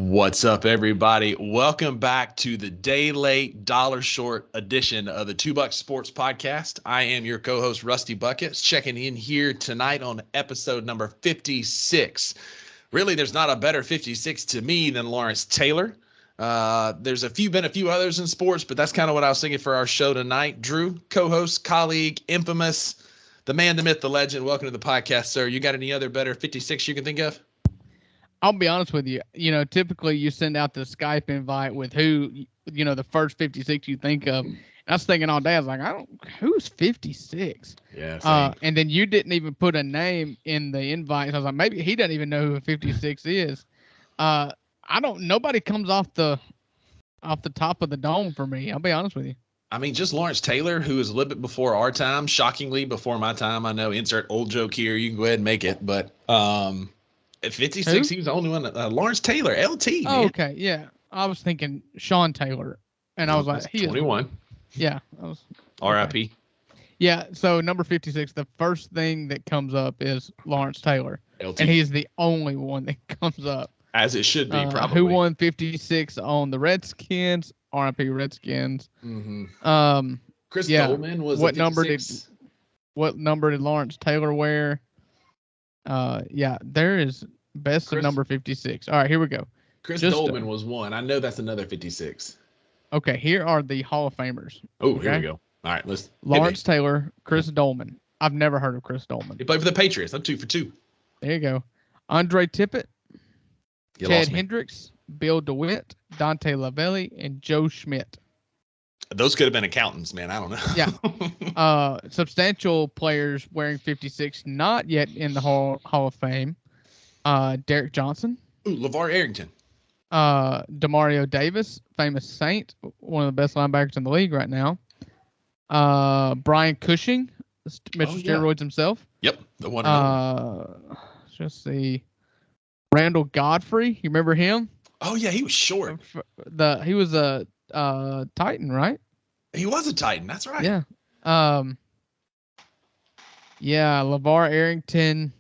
What's up, everybody? Welcome back to the day late, dollar short edition of the $2 Sports Podcast. I am your co-host, Rusty Buckets, checking in here tonight on episode number 56. Really, there's not a better 56 to me than Lawrence Taylor. There's been a few others in sports, but that's kind of what I was thinking for our show tonight. Drew, co-host, colleague, infamous, the man, the myth, the legend. Welcome to the podcast, sir. You got any other better 56 you can think of? I'll be honest with you. Typically you send out the Skype invite with who, the first 56 you think of. And I was thinking all day, I was like, who's 56? Yeah. Same. And then you didn't even put a name in the invite. So I was like, maybe he doesn't even know who 56 is. Nobody comes off the top of the dome for me. I'll be honest with you. I mean, just Lawrence Taylor, who is a little bit before our time, shockingly before my time. I know, insert old joke here. You can go ahead and make it. But, at 56, He was the only one. Lawrence Taylor, LT. Man. Oh, okay, yeah. I was thinking Sean Taylor, and I was like, he 21. Yeah, I was. R.I.P. Okay. Yeah. So number 56, the first thing that comes up is Lawrence Taylor, LT. and he's the only one that comes up. As it should be, probably. Who won 56 on the Redskins? R.I.P. Redskins. Mm-hmm. Chris Dolman was what number did Lawrence Taylor wear? Yeah, there is best of number 56. All right, here we go. Chris Dolman was one. I know that's another 56. Okay, here are the Hall of Famers. Oh, okay? Here we go. All right, let's. Lawrence Taylor, Chris Dolman. I've never heard of Chris Dolman. He played for the Patriots. I'm 2 for 2. There you go. Andre Tippett, Chad Hendricks, Bill DeWitt, Dante Lavelli, and Joe Schmidt. Those could have been accountants, man. I don't know. Yeah. Substantial players wearing 56, not yet in the Hall of Fame. Derek Johnson. Ooh, LeVar Arrington. Demario Davis, famous Saint, one of the best linebackers in the league right now. Brian Cushing, Mr. Steroids himself. Yep, the one. Just see. Randall Godfrey, you remember him? Oh yeah, he was short. He was a Titan, right? He was a Titan. That's right. Yeah. Yeah, LeVar Arrington.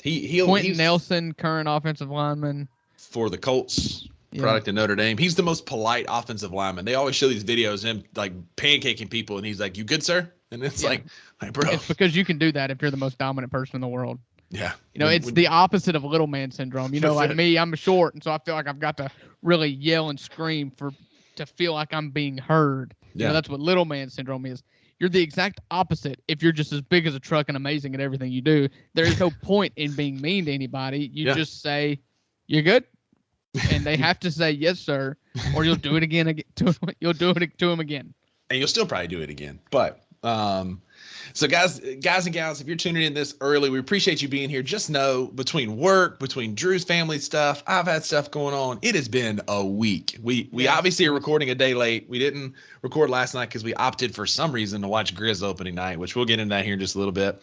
Quentin Nelson, current offensive lineman for the Colts, product of Notre Dame. He's the most polite offensive lineman. They always show these videos of him like pancaking people, and he's like, "You good, sir?" And it's like, bro. It's because you can do that if you're the most dominant person in the world. Yeah. It's the opposite of little man syndrome. Like me, I'm short, and so I feel like I've got to really yell and scream to feel like I'm being heard. Yeah. That's what little man syndrome is. You're the exact opposite if you're just as big as a truck and amazing at everything you do. There is no point in being mean to anybody. You just say, "You're good?" And they have to say, "Yes, sir," or you'll do it again. You'll do it to them again. And you'll still probably do it again. But so guys and gals, if you're tuning in this early, we appreciate you being here. Just know between work, between Drew's family stuff, I've had stuff going on. It has been a week. We obviously are recording a day late. We didn't record last night because we opted for some reason to watch Grizz opening night, which we'll get into that here in just a little bit.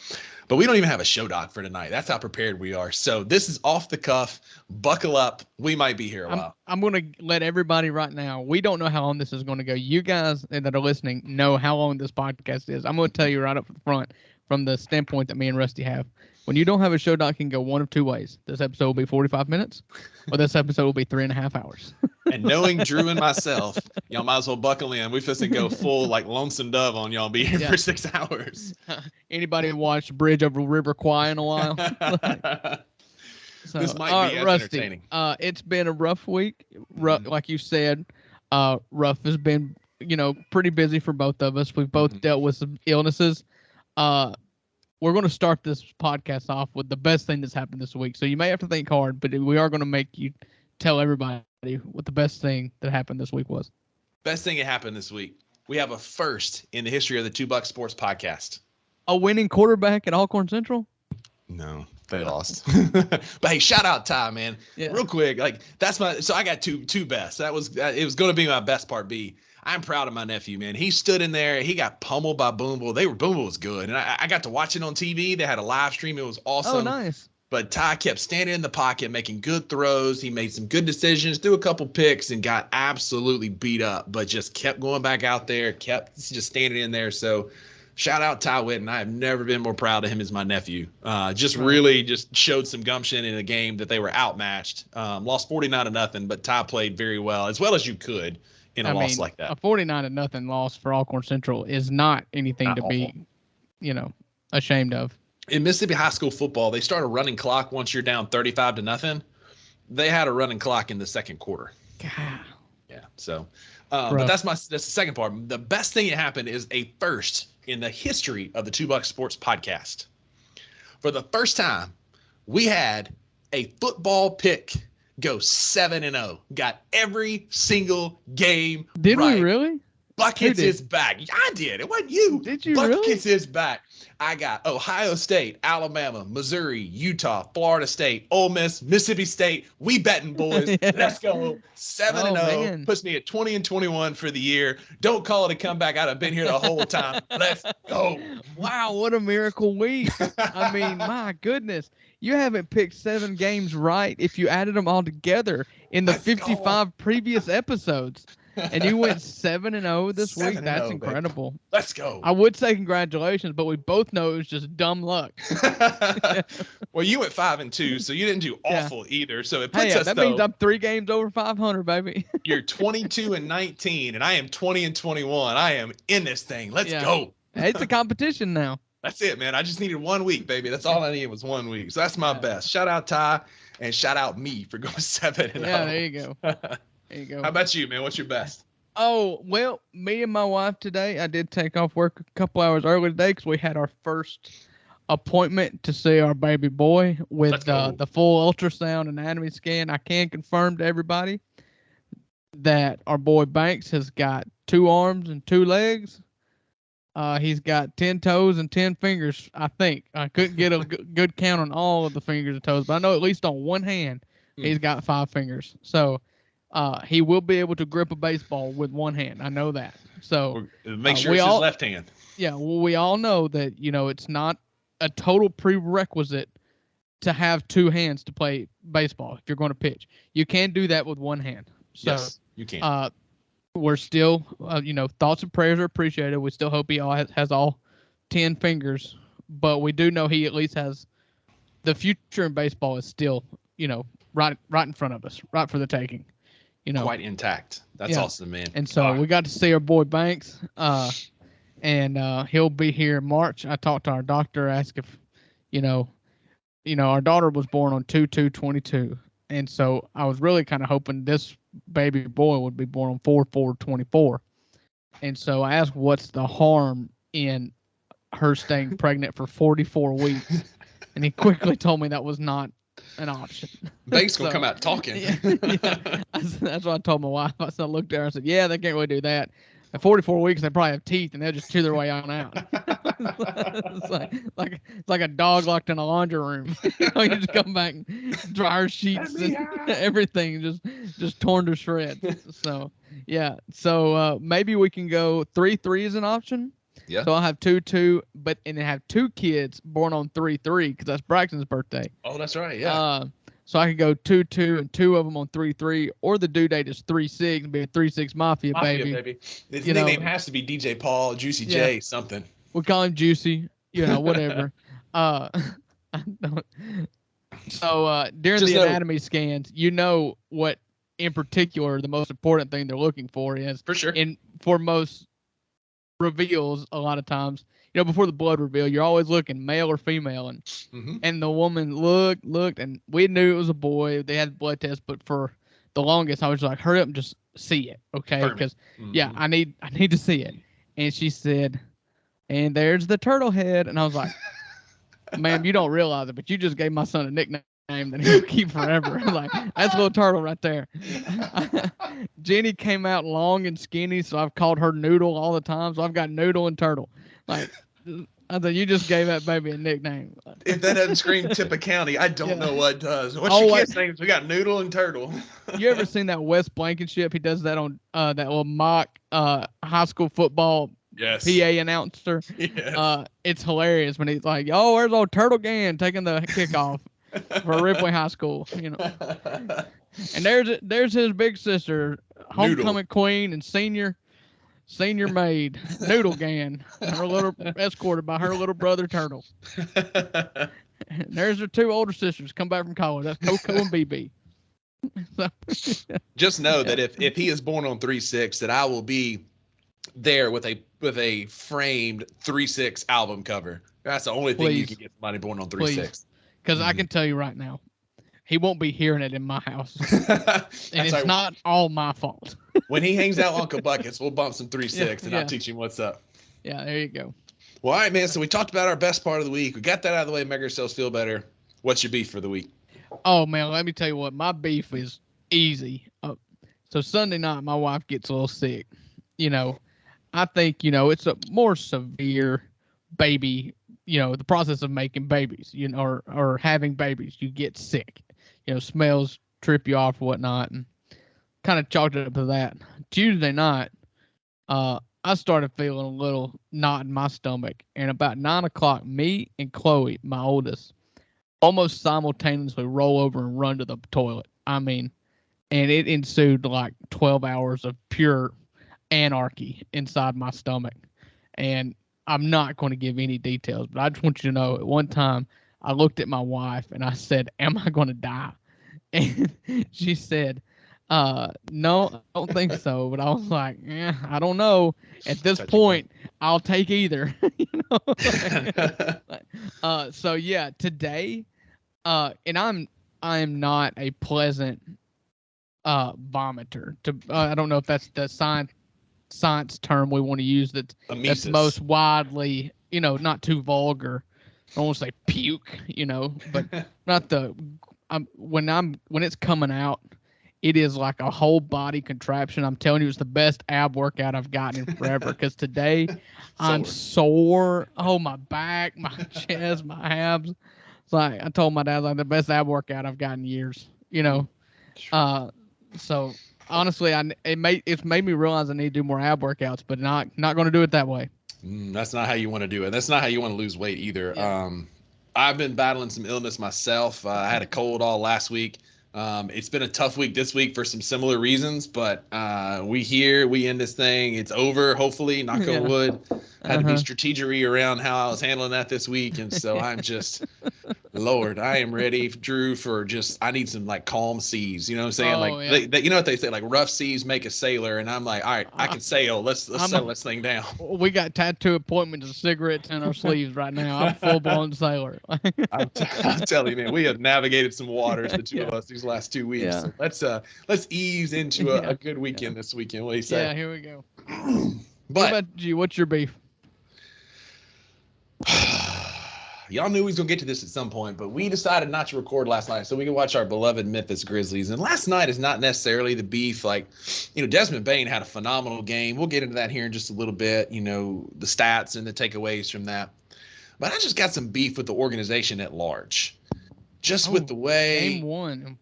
But we don't even have a show doc for tonight. That's how prepared we are. So this is off the cuff. Buckle up. We might be here a while. I'm going to let everybody right now. We don't know how long this is going to go. You guys that are listening know how long this podcast is. I'm going to tell you right up front from the standpoint that me and Rusty have. When you don't have a show doc, it can go one of two ways. This episode will be 45 minutes, or this episode will be 3.5 hours. And knowing Drew and myself, y'all might as well buckle in. We're supposed to go full like Lonesome Dove on y'all. Be here for 6 hours. Anybody watch Bridge Over River Kwai in a while? This might be Rusty, entertaining. It's been a rough week. Like you said, rough has been, pretty busy for both of us. We've both dealt with some illnesses. We're going to start this podcast off with the best thing that's happened this week. So you may have to think hard, but we are going to make you tell everybody what the best thing that happened this week was. Best thing that happened this week. We have a first in the history of the $2 Sports Podcast. A winning quarterback at Alcorn Central? No, they lost. But hey, shout out Ty, man. Yeah. Real quick, so I got two best. It was going to be my best part B. I'm proud of my nephew, man. He stood in there. He got pummeled by Boomville. Boomville was good. And I got to watch it on TV. They had a live stream. It was awesome. Oh, nice. But Ty kept standing in the pocket, making good throws. He made some good decisions, threw a couple picks, and got absolutely beat up. But just kept going back out there, kept just standing in there. So Shout out Ty Witten. I have never been more proud of him as my nephew. Really just showed some gumption in a game that they were outmatched. Lost 49-0, but Ty played very well as you could in a loss like that. A 49-0 loss for Alcorn Central is not anything to be, ashamed of. In Mississippi high school football, they start a running clock once you're down 35-0. They had a running clock in the second quarter. God. Yeah. So, but that's the second part. The best thing that happened is a first in the history of the Two Buck Sports podcast. For the first time, we had a football pick go 7-0. Got every single game. Did right. we really? Buckets is back. I did. It wasn't you. Did you Buckets really? is back. I got Ohio State, Alabama, Missouri, Utah, Florida State, Ole Miss, Mississippi State. We betting, boys. Yeah. Let's go. 7-0. Puts me at 20-21 for the year. Don't call it a comeback. I'd have been here the whole time. Let's go. Wow, what a miracle week. I mean, my goodness. You haven't picked 7 games right if you added them all together in the 55 previous episodes. And you went 7-0 this week. That's incredible. Baby. Let's go. I would say congratulations, but we both know it was just dumb luck. Well, you went 5-2, so you didn't do awful either. So it puts us. That means I'm 3 games over 500, baby. You're 22-19, and I am 20-21. I am in this thing. Let's go. It's a competition now. That's it, man. I just needed 1 week, baby. That's all I needed was 1 week. So that's my best. Shout out Ty, and shout out me for going 7-0. Yeah, there you go. There you go. How about you, man? What's your best? Oh, well, me and my wife today, I did take off work a couple hours early today because we had our first appointment to see our baby boy with the full ultrasound anatomy scan. I can confirm to everybody that our boy Banks has got 2 arms and 2 legs. He's got 10 toes and 10 fingers, I think. I couldn't get a good count on all of the fingers and toes, but I know at least on one hand he's got 5 fingers. So he will be able to grip a baseball with one hand. I know that. So make sure it's his left hand. Yeah, well, we all know that, it's not a total prerequisite to have 2 hands to play baseball if you're going to pitch. You can do that with one hand. So, yes, you can. We're still, thoughts and prayers are appreciated. We still hope he has all 10 fingers, but we do know he at least has the future in baseball is still, right in front of us, right for the taking. Quite intact. That's awesome, man. And so we got to see our boy Banks, and he'll be here in March. I talked to our doctor, asked if, our daughter was born on 2/2/22, and so I was really kind of hoping this baby boy would be born on 4/4/24. And so I asked, what's the harm in her staying pregnant for 44 weeks? And he quickly told me that was not an option. Banks gonna come out talking. Yeah. That's what I told my wife. I looked at her and said, yeah, they can't really do that. At 44 weeks, they probably have teeth, and they'll just chew their way on out. It's like a dog locked in a laundry room. You just come back and dryer sheets and everything just torn to shreds. So, yeah. So maybe we can go 3/3 is an option. Yeah. So I'll have 2/2, and then have 2 kids born on 3/3 because that's Braxton's birthday. Oh, that's right. Yeah. So I could go 2/2 and 2 of them on 3/3, or the due date is 3/6 and be a 3/6 Mafia baby. His nickname has to be DJ Paul, Juicy J, something. We call him Juicy, whatever. So during the anatomy scans, what in particular the most important thing they're looking for is for sure. For most reveals, a lot of times, before the blood reveal, you're always looking male or female, and the woman looked, and we knew it was a boy. They had the blood test, but for the longest, I was like, hurry up and just see it, okay? Because I need to see it. And she said, and there's the turtle head, and I was like, ma'am, you don't realize it, but you just gave my son a nickname that he'll keep forever. Like, that's a little turtle right there. Jenny came out long and skinny, so I've called her Noodle all the time. So I've got Noodle and Turtle. Like, I thought you just gave that baby a nickname. If that doesn't scream Tippah County, I don't know what does. What's your kid's names? We got Noodle and Turtle. You ever seen that Wes Blankenship? He does that on that little mock high school football PA announcer. Yes. It's hilarious when he's like, "Oh, where's old Turtle Gann taking the kickoff for Ripley High School?" And there's his big sister, homecoming queen and senior. senior maid, Noodle Gan, escorted by her little brother Turtle. And there's her 2 older sisters come back from college. That's Coco and BB. Just know that if he is born on 3/6, that I will be there with a framed 3/6 album cover. That's the only thing you can get somebody born on 3/6. Because I can tell you right now, he won't be hearing it in my house, and it's not all my fault. When he hangs out with Uncle Buckets, we'll bump some 3/6 and I'll teach him what's up. Yeah, there you go. Well, all right, man. So we talked about our best part of the week. We got that out of the way, make ourselves feel better. What's your beef for the week? Oh, man, let me tell you what. My beef is easy. So Sunday night, my wife gets a little sick. I think, it's a more severe baby, the process of making babies, or having babies. You get sick. Smells trip you off or whatnot. And kind of chalked it up to that. Tuesday night, I started feeling a little knot in my stomach. And about 9 o'clock, me and Chloe, my oldest, almost simultaneously roll over and run to the toilet. I mean, and it ensued like 12 hours of pure anarchy inside my stomach. And I'm not going to give any details, but I just want you to know at one time I looked at my wife and I said, "Am I going to die?" And she said, "No, I don't think so." But I was like, I don't know. At this point, I'll take either. So yeah, today, and I am not a pleasant vomiter. I don't know if that's the science term we want to use. That's most widely, not too vulgar. I don't want to say puke, but not when it's coming out. It is like a whole body contraption. I'm telling you, it's the best ab workout I've gotten in forever. Because today I'm sore. Oh, my back, my chest, my abs. It's like I told my dad, like the best ab workout I've gotten in years. So honestly, it's made me realize I need to do more ab workouts, but not going to do it that way. That's not how you want to do it. That's not how you want to lose weight either. Yeah. I've been battling some illness myself. I had a cold all last week. It's been a tough week this week for some similar reasons, but we end this thing. It's over, hopefully, knock on wood. Had to be strategery around how I was handling that this week, and so I'm just, Lord, I am ready, Drew, I need some like calm seas. You know what I'm saying? You know what they say, like rough seas make a sailor, and I'm like, all right, I can sail. Let's settle this thing down. We got tattoo appointments and cigarettes in our sleeves right now. I'm full blown sailor. I'm telling you, man, we have navigated some waters, the two of us, these last 2 weeks. Yeah. So let's ease into a good weekend this weekend. What do you say? Yeah, here we go. What about you? What's your beef? Y'all knew we was gonna get to this at some point, but we decided not to record last night so we could watch our beloved Memphis Grizzlies. And last night is not necessarily the beef. Like, Desmond Bane had a phenomenal game. We'll get into that here in just a little bit. The stats and the takeaways from that. But I just got some beef with the organization at large, with the way game one.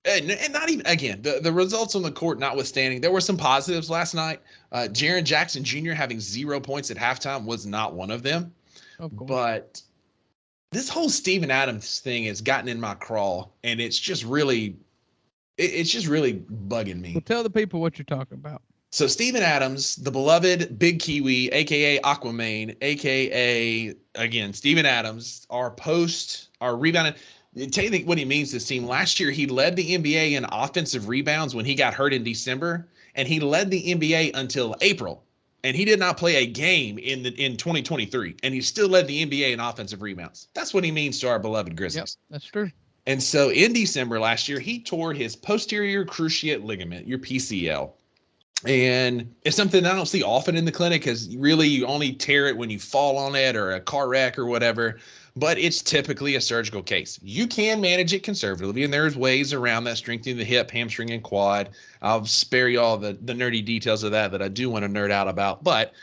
And not even, again, the results on the court notwithstanding, there were some positives last night. Jaren Jackson Jr. having 0 points at halftime was not one of them. But this whole Steven Adams thing has gotten in my craw, and it's just really bugging me. Well, tell the people what you're talking about. So Steven Adams, the beloved Big Kiwi, a.k.a. Aquaman, a.k.a., again, Steven Adams, our rebounding. Tell you what he means to this team. Last year, he led the NBA in offensive rebounds when he got hurt in December, and he led the NBA until April. And he did not play a game in 2023, and he still led the NBA in offensive rebounds. That's what he means to our beloved Grizzlies. Yep, that's true. And so in December last year, he tore his posterior cruciate ligament, your PCL. And it's something I don't see often in the clinic because really you only tear it when you fall on it or a car wreck or whatever. But it's typically a surgical case. You can manage it conservatively, and there's ways around that, strengthening the hip, hamstring, and quad. I'll spare you all the nerdy details of that I do want to nerd out about. But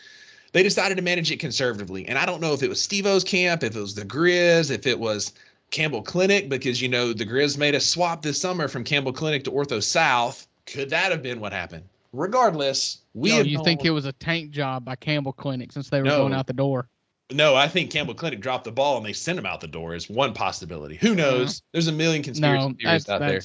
they decided to manage it conservatively. And I don't know if it was Steve-O's camp, if it was the Grizz, if it was Campbell Clinic, because, the Grizz made a swap this summer from Campbell Clinic to Ortho South. Could that have been what happened? Regardless, you think it was a tank job by Campbell Clinic since they were going out the door? No, I think Campbell Clinic dropped the ball and they sent him out the door is one possibility. Who knows? There's a million conspiracy theories out there.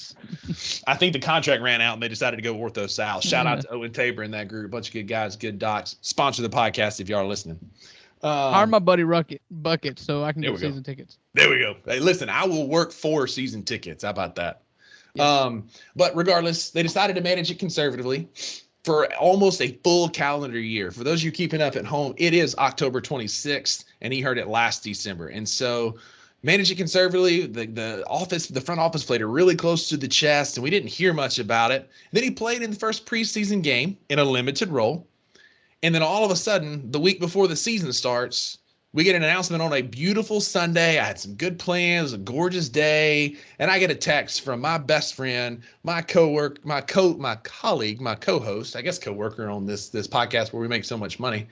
I think the contract ran out and they decided to go Ortho South. Shout out to Owen Tabor and that group. Bunch of good guys, good docs. Sponsor the podcast if y'all are listening. Hire my buddy Bucket so I can get season tickets. There we go. Hey, listen, I will work for season tickets. How about that? Yes. But regardless, they decided to manage it conservatively for almost a full calendar year. For those of you keeping up at home, it is October 26th, and he heard it last December. And so manage it conservatively. The front office played it really close to the chest, and we didn't hear much about it. Then he played in the first preseason game in a limited role. And then all of a sudden, the week before the season starts, we get an announcement on a beautiful Sunday. I had some good plans, a gorgeous day, and I get a text from my best friend, my colleague, my co-host, I guess co-worker on this podcast where we make so much money,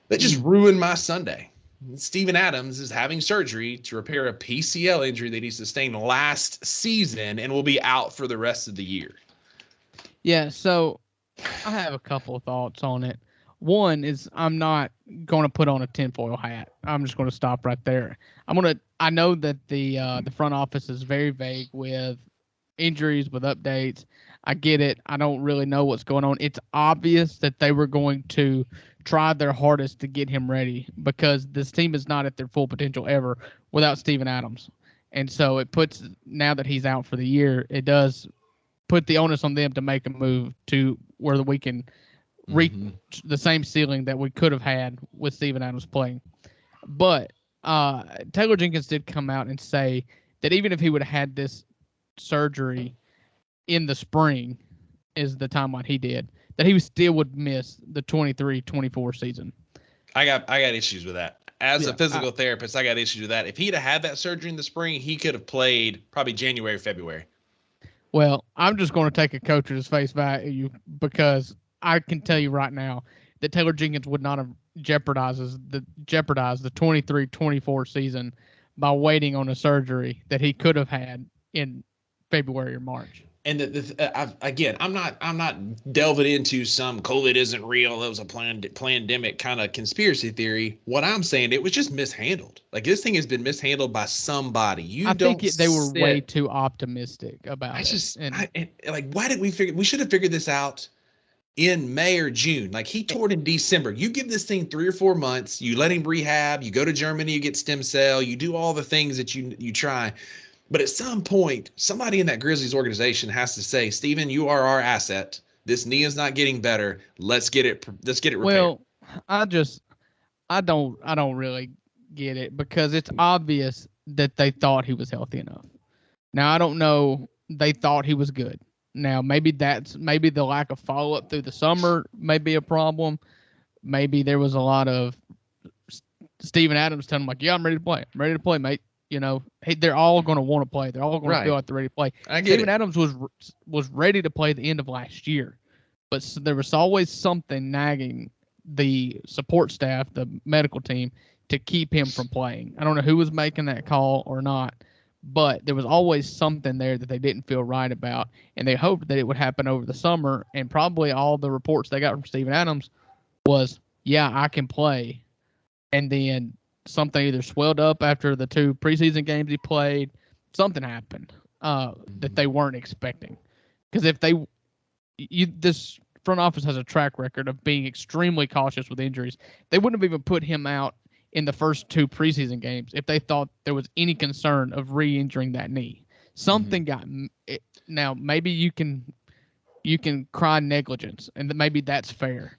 that just ruined my Sunday. Steven Adams is having surgery to repair a PCL injury that he sustained last season and will be out for the rest of the year. Yeah, so I have a couple of thoughts on it. One is I'm not going to put on a tinfoil hat. I'm just going to stop right there. I know that the front office is very vague with injuries, with updates. I get it. I don't really know what's going on. It's obvious that they were going to try their hardest to get him ready because this team is not at their full potential ever without Steven Adams. And so it puts, now that he's out for the year, it does put the onus on them to make a move to where we can reach the same ceiling that we could have had with Steven Adams playing. But Taylor Jenkins did come out and say that even if he would have had this surgery in the spring, is the timeline he did, that he still would miss the 23-24 season. I got issues with that. As a physical therapist, I got issues with that. If he'd have had that surgery in the spring, he could have played probably January, February. Well, I'm just going to take a coach at his face value because I can tell you right now that Taylor Jenkins would not have jeopardized the 23-24 season by waiting on a surgery that he could have had in February or March. And again, I'm not delving into some COVID isn't real. It was a pandemic kind of conspiracy theory. What I'm saying, it was just mishandled. Like this thing has been mishandled by somebody. I think they were way too optimistic about it. Why did we figure? We should have figured this out in May or June. Like he tore it in December. You give this thing 3 or 4 months. You let him rehab. You go to Germany. You get stem cell. You do all the things that you try. But at some point, somebody in that Grizzlies organization has to say, Steven, you are our asset. This knee is not getting better. Let's get it repaired. Well, I don't really get it because it's obvious that they thought he was healthy enough. Now, I don't know. They thought he was good. Now, maybe the lack of follow-up through the summer may be a problem. Maybe there was a lot of Steven Adams telling him, like, yeah, I'm ready to play. I'm ready to play, mate. You know, they're all going to want to play. They're all going to feel like they're ready to play. Steven Adams was ready to play the end of last year, but there was always something nagging the support staff, the medical team, to keep him from playing. I don't know who was making that call or not, but there was always something there that they didn't feel right about, and they hoped that it would happen over the summer, and probably all the reports they got from Steven Adams was, yeah, I can play, and then something either swelled up after the 2 preseason games he played. Something happened that they weren't expecting. Because this front office has a track record of being extremely cautious with injuries. They wouldn't have even put him out in the first 2 preseason games if they thought there was any concern of re-injuring that knee. Something got it. Now maybe you can cry negligence, and maybe that's fair.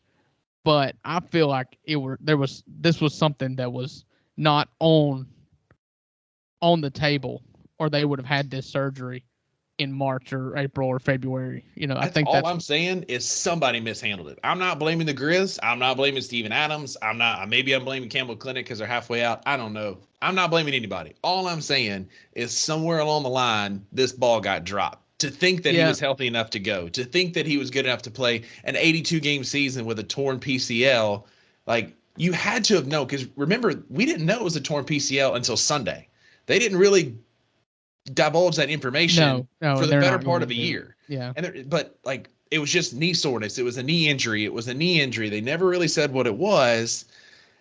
But I feel like this was something that was not on the table, or they would have had this surgery in March or April or February. You know, I think all I'm saying is somebody mishandled it. I'm not blaming the Grizz. I'm not blaming Steven Adams. Maybe I'm blaming Campbell Clinic because they're halfway out. I don't know. I'm not blaming anybody. All I'm saying is somewhere along the line, this ball got dropped. To think that he was healthy enough to go, to think that he was good enough to play an 82-game season with a torn PCL, like, you had to have known, because remember, we didn't know it was a torn PCL until Sunday. They didn't really divulge that information for the better part of a year. Yeah. But it was just knee soreness. It was a knee injury. They never really said what it was.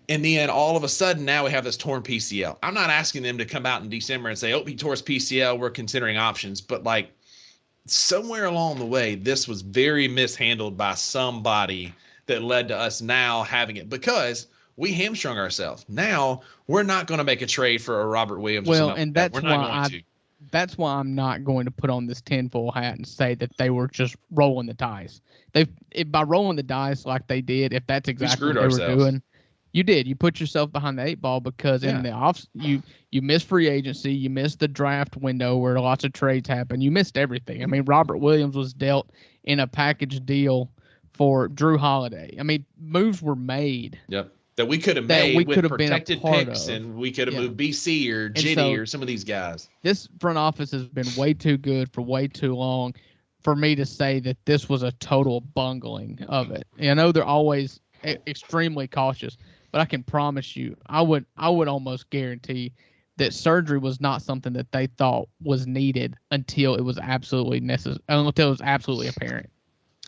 And then all of a sudden now we have this torn PCL. I'm not asking them to come out in December and say, oh, he tore his PCL, we're considering options. But like somewhere along the way, this was very mishandled by somebody that led to us now having it because we hamstrung ourselves. Now we're not going to make a trade for a Robert Williams. Well, and that's we're not going to. That's why I'm not going to put on this tinfoil hat and say that they were just rolling the dice. By rolling the dice like they did, if that's exactly what they were doing, you did. You put yourself behind the 8 ball because in the off you missed free agency, you missed the draft window where lots of trades happen. You missed everything. I mean, Robert Williams was dealt in a package deal for Drew Holiday. I mean, moves were made. Yep. That we could have made with protected picks, and we could have moved BC or Jitty or some of these guys. This front office has been way too good for way too long for me to say that this was a total bungling of it. And I know they're always extremely cautious, but I can promise you, I would almost guarantee that surgery was not something that they thought was needed until it was absolutely necessary, until it was absolutely apparent.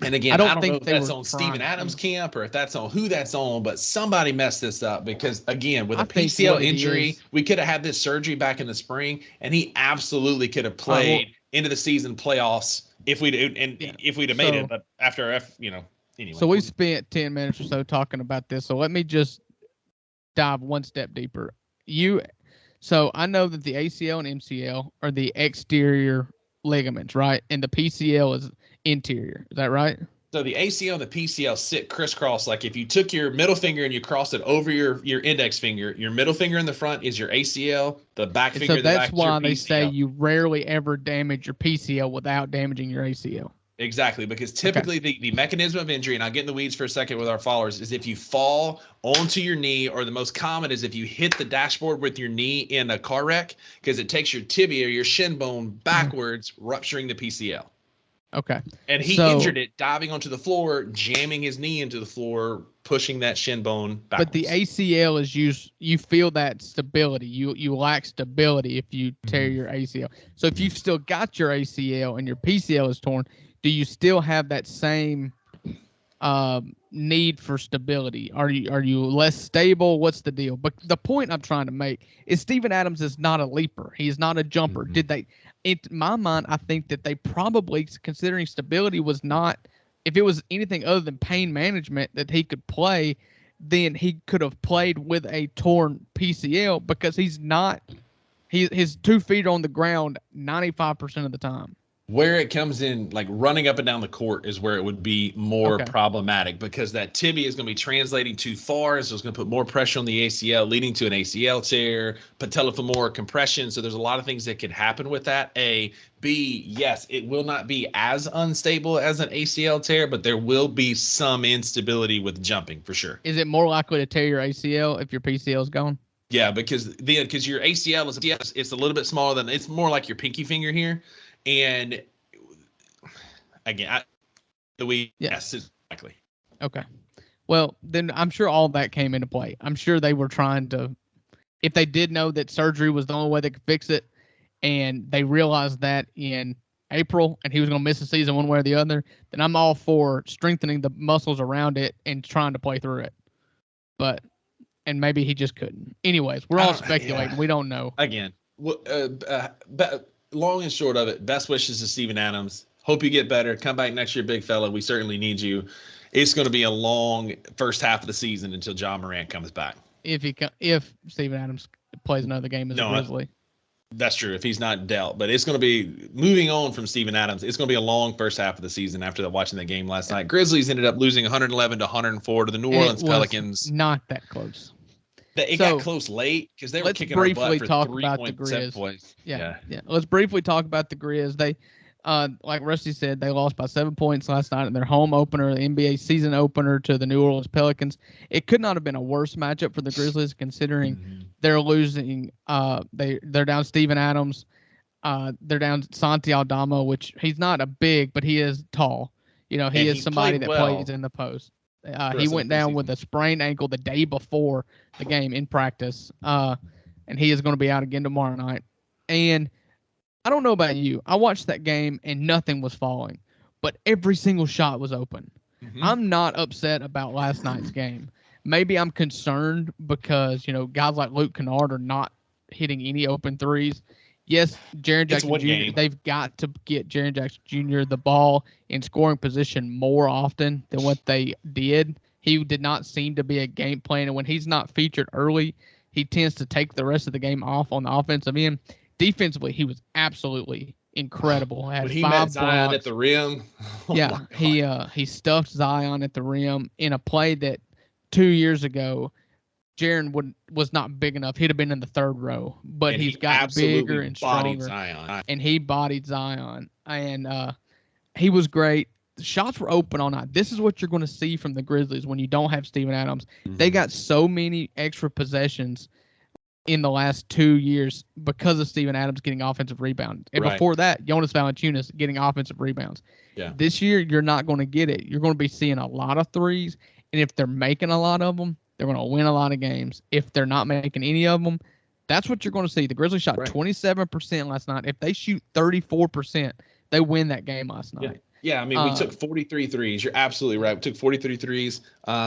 And again, I don't know if that's on Steven Adams' camp or if that's on who that's on, but somebody messed this up because, again, with a PCL injury, we could have had this surgery back in the spring, and he absolutely could have played into the season playoffs if we'd have made it. But after anyway. So we spent 10 minutes or so talking about this. So let me just dive one step deeper. So I know that the ACL and MCL are the exterior ligaments, right? And the PCL is interior. Is that right? So the ACL and the PCL sit crisscross. Like if you took your middle finger and you crossed it over your index finger, your middle finger in the front is your ACL, the back finger in the back is your PCL. So that's why they say you rarely ever damage your PCL without damaging your ACL. Exactly, because typically the mechanism of injury, and I'll get in the weeds for a second with our followers, is if you fall onto your knee, or the most common is if you hit the dashboard with your knee in a car wreck, because it takes your tibia, your shin bone backwards, rupturing the PCL. Okay. And he injured it diving onto the floor, jamming his knee into the floor, pushing that shin bone backwards. But the ACL is you feel that stability. You lack stability if you tear your ACL. So if you've still got your ACL and your PCL is torn, do you still have that same need for stability? Are you less stable? What's the deal? But the point I'm trying to make is Steven Adams is not a leaper. He's not a jumper. In my mind, I think that they probably, considering stability was not, if it was anything other than pain management that he could play, then he could have played with a torn PCL because his 2 feet are on the ground 95% of the time. Where it comes in, like running up and down the court, is where it would be more problematic because that tibia is going to be translating too far. So it's going to put more pressure on the ACL, leading to an ACL tear, patellofemoral compression. So there's a lot of things that could happen with that. B, yes, it will not be as unstable as an ACL tear, but there will be some instability with jumping for sure. Is it more likely to tear your ACL if your PCL is gone? Yeah, because your ACL it's a little bit smaller than, it's more like your pinky finger here. And again, yes, exactly. Okay. Well, then I'm sure all that came into play. I'm sure they were trying to, if they did know that surgery was the only way they could fix it, and they realized that in April and he was going to miss the season one way or the other, then I'm all for strengthening the muscles around it and trying to play through it. And maybe he just couldn't. Anyways, we're all speculating. Yeah. We don't know. Again, long and short of it, best wishes to Steven Adams. Hope you get better. Come back next year, big fella. We certainly need you. It's going to be a long first half of the season until John Morant comes back. If Steven Adams plays another game as a Grizzly. That's true, if he's not dealt. But it's going to be, moving on from Steven Adams, it's going to be a long first half of the season after watching the game last night. Grizzlies ended up losing 111-104 to the New Orleans Pelicans. Not that close. It got close late because they were kicking our butt for 3.7 points. Yeah. Let's briefly talk about the Grizz. They, like Rusty said, they lost by 7 points last night in their home opener, the NBA season opener to the New Orleans Pelicans. It could not have been a worse matchup for the Grizzlies considering they're losing. They're down Steven Adams. They're down Santi Aldama, which he's not a big, but he is tall. He is somebody that plays in the post. He went down with a sprained ankle the day before the game in practice, and he is going to be out again tomorrow night. And I don't know about you. I watched that game, and nothing was falling, but every single shot was open. I'm not upset about last night's game. maybe I'm concerned because, guys like Luke Kennard are not hitting any open threes. Yes, Jaren It's Jackson one Jr., game. they've got to get Jaren Jackson Jr. the ball in scoring position more often than what they did. He did not seem to be a game plan, and when he's not featured early, he tends to take the rest of the game off on the offensive end. Defensively, he was absolutely incredible. Had When he 5 met Zion blocks. at the rim, Yeah, he stuffed Zion at the rim in a play that 2 years ago Jaren was not big enough. He'd have been in the third row, but and he's he gotten bigger absolutely and bodied stronger, Zion. and he bodied Zion, and he was great. The shots were open all night. This is what you're going to see from the Grizzlies when you don't have Steven Adams. They got so many extra possessions in the last 2 years because of Steven Adams getting offensive rebounds. And before that, Jonas Valanciunas getting offensive rebounds. Yeah. This year, you're not going to get it. You're going to be seeing a lot of threes, and if they're making a lot of them, they're going to win a lot of games. If they're not making any of them, that's what you're going to see. The Grizzlies shot 27% last night. If they shoot 34%, they win that game last night. Yeah, I mean, we took 43 threes. You're absolutely right. We took 43 threes.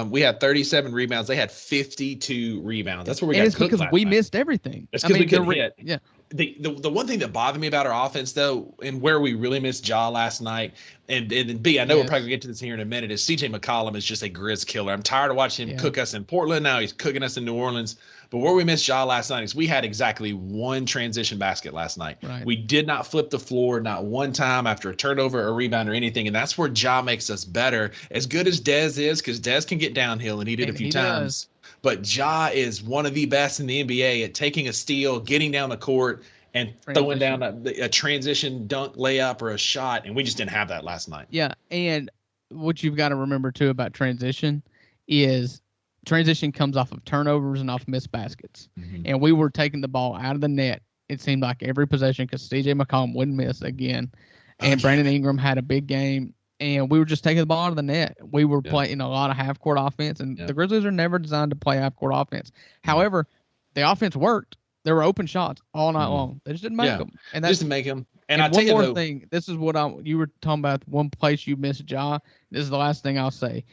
We had 37 rebounds. They had 52 rebounds. That's where we got cooked last night. It's because we missed everything. It's because we couldn't hit. Yeah. The one thing that bothered me about our offense, though, and where we really missed Ja last night, and B, I know we're probably going to get to this here in a minute, is CJ McCollum is just a Grizz killer. I'm tired of watching him cook us in Portland. Now he's cooking us in New Orleans. But where we missed Ja last night is we had exactly one transition basket last night. Right. We did not flip the floor, not one time after a turnover, a rebound, or anything. And that's where Ja makes us better. As good as Dez is, because Dez can get downhill, and he did a few times. But Ja is one of the best in the NBA at taking a steal, getting down the court, and throwing down a transition dunk layup or a shot. And we just didn't have that last night. Yeah, and what you've got to remember, too, about transition is transition comes off of turnovers and off missed baskets. And we were taking the ball out of the net, it seemed like, every possession because CJ McCollum wouldn't miss again. And Brandon Ingram had a big game. And we were just taking the ball out of the net. We were playing a lot of half-court offense, and the Grizzlies are never designed to play half-court offense. However, the offense worked. There were open shots all night long. They just didn't make them. And that's, just didn't make them. And I'll tell you one more thing. This is what you were talking about. One place you missed Ja. This is the last thing I'll say.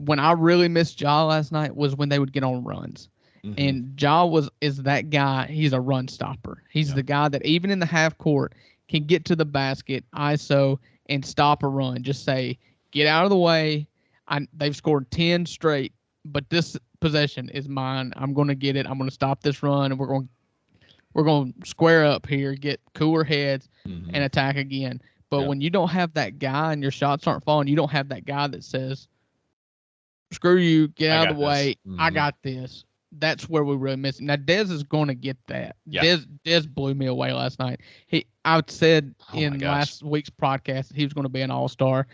When I really missed Ja last night was when they would get on runs. And Ja is that guy. He's a run stopper. He's the guy that even in the half court can get to the basket, ISO, and stop a run. Just say, get out of the way. They've scored 10 straight, but this possession is mine. I'm going to get it. I'm going to stop this run, and we're going to square up here, get cooler heads, and attack again. But when you don't have that guy and your shots aren't falling, you don't have that guy that says, screw you, get out of the way. I got this. That's where we really miss it. Now, Dez is going to get that. Yeah. Dez blew me away last night. I said in last week's podcast he was going to be an all-star.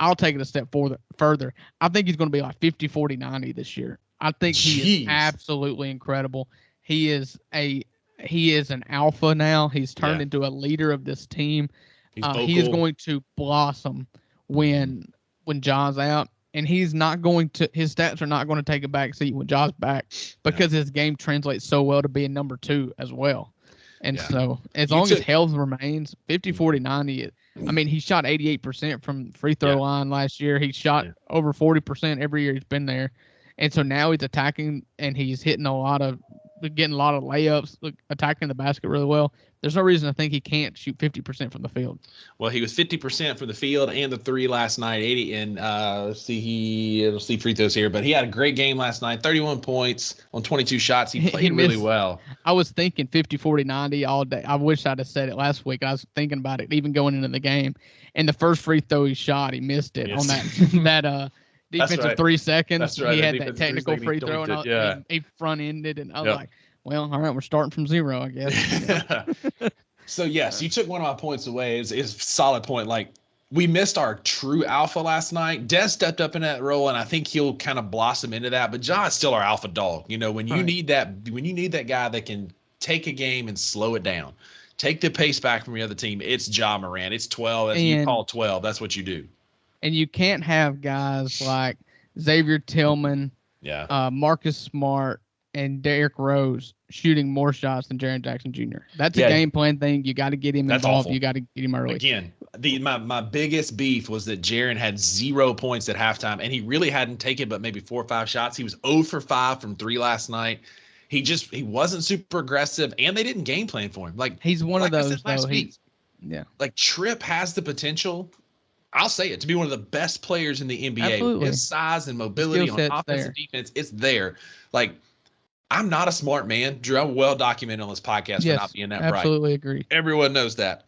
I'll take it a step further. I think he's going to be like 50, 40, 90 this year. I think he is absolutely incredible. He is an alpha now. He's turned into a leader of this team. He is going to blossom when John's out. And he's not going to. His stats are not going to take a back seat when Ja's back because his game translates so well to being number 2 as well. And so as long as health remains, 50, 40, 90. I mean, he shot 88% from free throw line last year. He shot over 40% every year he's been there. And so now he's attacking and he's getting a lot of layups, attacking the basket really well. There's no reason to think he can't shoot 50% from the field. Well, he was 50% from the field and the 3 last night. 80 and let's see free throws here, but he had a great game last night. 31 points on 22 shots. He played really well. I was thinking 50, 40, 90 all day. I wish I'd have said it last week. I was thinking about it even going into the game. And the first free throw he shot, he missed it on that defensive 3 seconds. That's right. He had that technical free throw and he front-ended, and I was like, well, all right, we're starting from 0, I guess. So, yes, you took one of my points away. It's a solid point. Like, we missed our true alpha last night. Des stepped up in that role, and I think he'll kind of blossom into that. But John is still our alpha dog. You know, when you need that guy that can take a game and slow it down, take the pace back from the other team, it's Ja Morant. It's 12. You call 12. That's what you do. And you can't have guys like Xavier Tillman, Marcus Smart, and Derrick Rose shooting more shots than Jaren Jackson Jr. That's a game plan thing. You got to get him involved. Awful. You got to get him early. Again, my biggest beef was that Jaren had 0 points at halftime, and he really hadn't taken but maybe 4 or 5 shots. He was 0 for 5 from 3 last night. He wasn't super aggressive, and they didn't game plan for him. Like, he's one of those though. Like, Tripp has the potential, I'll say it, to be one of the best players in the NBA. Absolutely. His size and mobility on offense and defense, it's there. Like, I'm not a smart man, Drew. I'm well documented on this podcast for not being that bright. Absolutely agree. Everyone knows that.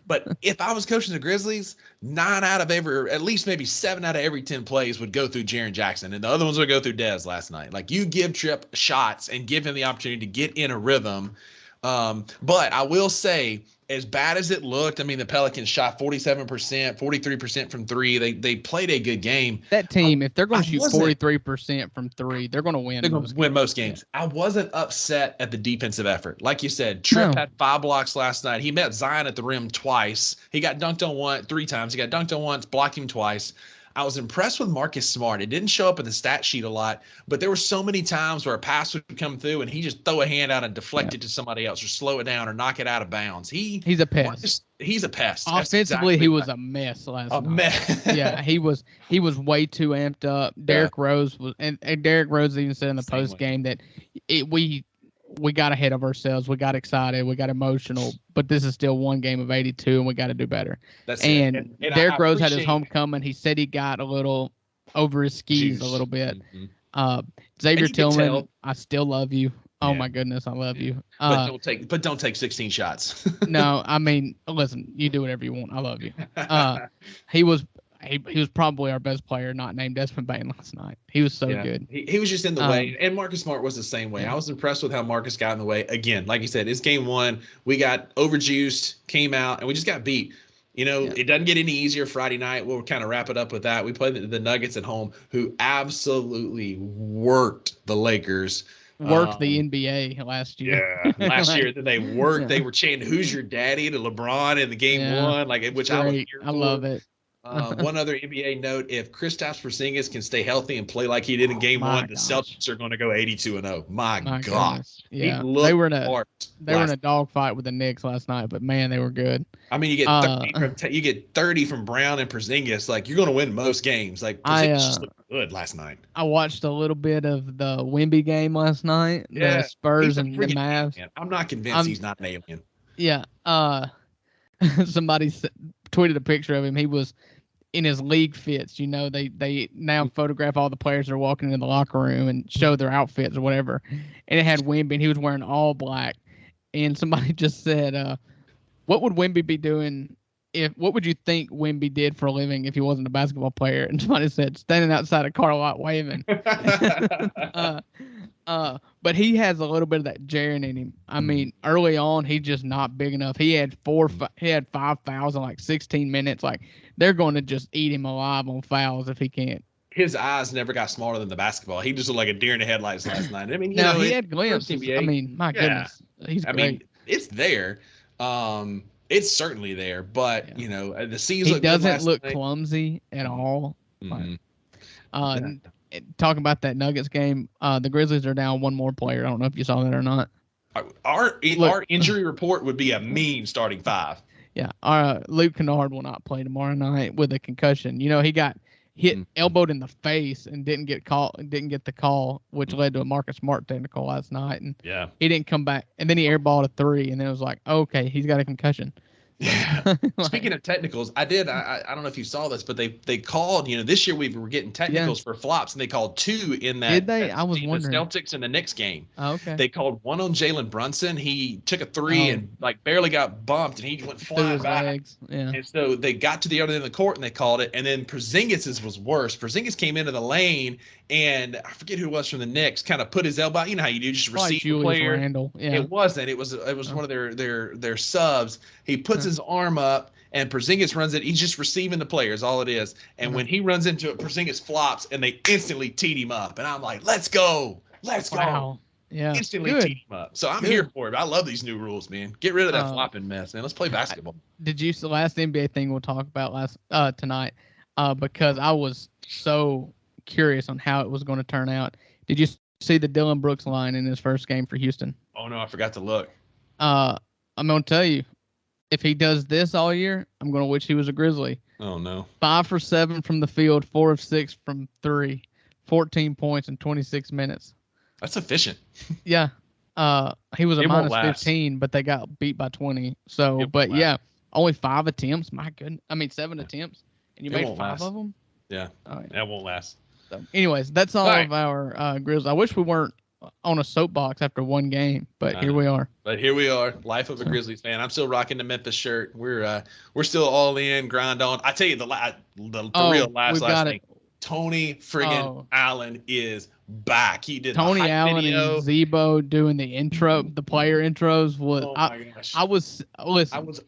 But if I was coaching the Grizzlies, 9 out of every, at least maybe 7 out of every 10 plays would go through Jaren Jackson, and the other ones would go through Dez last night. Like, you give Tripp shots and give him the opportunity to get in a rhythm. But I will say, as bad as it looked, I mean, the Pelicans shot 47%, 43% from 3. They played a good game. That team, if they're going to shoot 43% from 3, they're going to win. They're going to win most games. I wasn't upset at the defensive effort. Like you said, Tripp had 5 blocks last night. He met Zion at the rim twice. He got dunked on 3 times. He got dunked on once, blocked him twice. I was impressed with Marcus Smart. It didn't show up in the stat sheet a lot, but there were so many times where a pass would come through and he just throw a hand out and deflect it to somebody else, or slow it down, or knock it out of bounds. He's a pest. He's a pest. Offensively, he was a mess last night. A mess. Yeah, he was way too amped up. Derrick Rose was, and Derrick Rose even said in the post game that we got ahead of ourselves. We got excited. We got emotional. But this is still one game of 82, and we got to do better. And Derrick Rose had his homecoming. He said he got a little over his skis a little bit. Mm-hmm. Xavier Tillman, I still love you. Oh my goodness, I love you. But don't take 16 shots. No, I mean, listen, you do whatever you want. I love you. He was probably our best player, not named Desmond Bane last night. He was so good. He was just in the way, and Marcus Smart was the same way. I was impressed with how Marcus got in the way. Again, like you said, it's game 1. We got overjuiced, came out, and we just got beat. It doesn't get any easier Friday night. We'll kind of wrap it up with that. We played the Nuggets at home, who absolutely worked the Lakers. Worked the NBA last year. Yeah, last year. Then they worked. They were chanting "Who's your daddy" to LeBron in the game 1, which I was here for. I love it. One other NBA note: if Kristaps Porzingis can stay healthy and play like he did in game 1, the Celtics are going to go 82-0. My God, yeah, they were in a dogfight with the Knicks last night, but man, they were good. I mean, you get 30 from Brown and Porzingis. Like, you're going to win most games. Like, Porzingis just looked good last night. I watched a little bit of the Wemby game last night. The Spurs and the Mavs. Man. I'm not convinced he's not an alien. Yeah. Somebody tweeted a picture of him. He was in his league fits. They now photograph all the players that are walking into the locker room and show their outfits or whatever. And it had Wemby, and he was wearing all black. And somebody just said, what would Wemby be doing what would you think Wemby did for a living if he wasn't a basketball player? And somebody said, standing outside a car lot waving. But he has a little bit of that Jaren in him. I mean, early on, he's just not big enough. He had 5 fouls in like 16 minutes. Like, they're going to just eat him alive on fouls if he can't. His eyes never got smaller than the basketball. He just looked like a deer in the headlights last night. I mean, he had glimpses. I mean, my goodness, he's great. I mean, it's there. It's certainly there, but the season. He doesn't look clumsy at all. Mm-hmm. Talking about that Nuggets game, the Grizzlies are down one more player. I don't know if you saw that or not. Our injury report would be a mean starting 5. Yeah, Luke Kennard will not play tomorrow night with a concussion. He got hit, elbowed in the face, and didn't get the call, which led to a Marcus Smart technical last night. And he didn't come back. And then he airballed a 3, and then it was like, okay, he's got a concussion. Yeah. Speaking of technicals, I don't know if you saw this, but they called, this year we were getting technicals for flops, and they called 2 in that. Did they? I was wondering. The Celtics and the Knicks game. Oh, okay. They called one on Jalen Brunson. He took a 3 and barely got bumped, and he went flying back. Legs. Yeah. And so they got to the other end of the court and they called it. And then Porzingis's was worse. Porzingis came into the lane, and I forget who it was from the Knicks, kind of put his elbow. You know how you do, just receive the player. Randle. Yeah. It wasn't. It was one of their subs. He puts his arm up, and Porzingis runs it. He's just receiving the player is all it is. And when he runs into it, Porzingis flops, and they instantly teed him up. And I'm like, let's go. Wow. Yeah. Instantly teed him up. So I'm here for it. I love these new rules, man. Get rid of that flopping mess, man. Let's play basketball. Did you see the last NBA thing we'll talk about tonight? Because I was so curious on how it was going to turn out. Did you See the Dylan Brooks line in his first game for Houston. Oh no, I forgot to look. I'm gonna tell you, if he does this all year, I'm gonna wish he was a Grizzly. Oh no. 5 for 7 from the field, 4 of 6 from 3, 14 points in 26 minutes. That's efficient. Yeah. He was a It won't minus last. 15, but they got beat by 20. So, It but won't yeah, only 5 attempts. My goodness. I mean, 7 attempts, and you It made won't 5 last. of them. Yeah, Oh, yeah. that won't last. So, anyways, that's all Right. of our Grizzlies. I wish we weren't on a soapbox after one game, but I here know. we are. But here we are, life of a Grizzlies fan. I'm still rocking the Memphis shirt. We're still all in, grind on. I tell you, the real last thing. Tony friggin' Allen is back. He did Tony the hype Allen video. and Zebo doing the intro, the player intros was. Oh my gosh! I was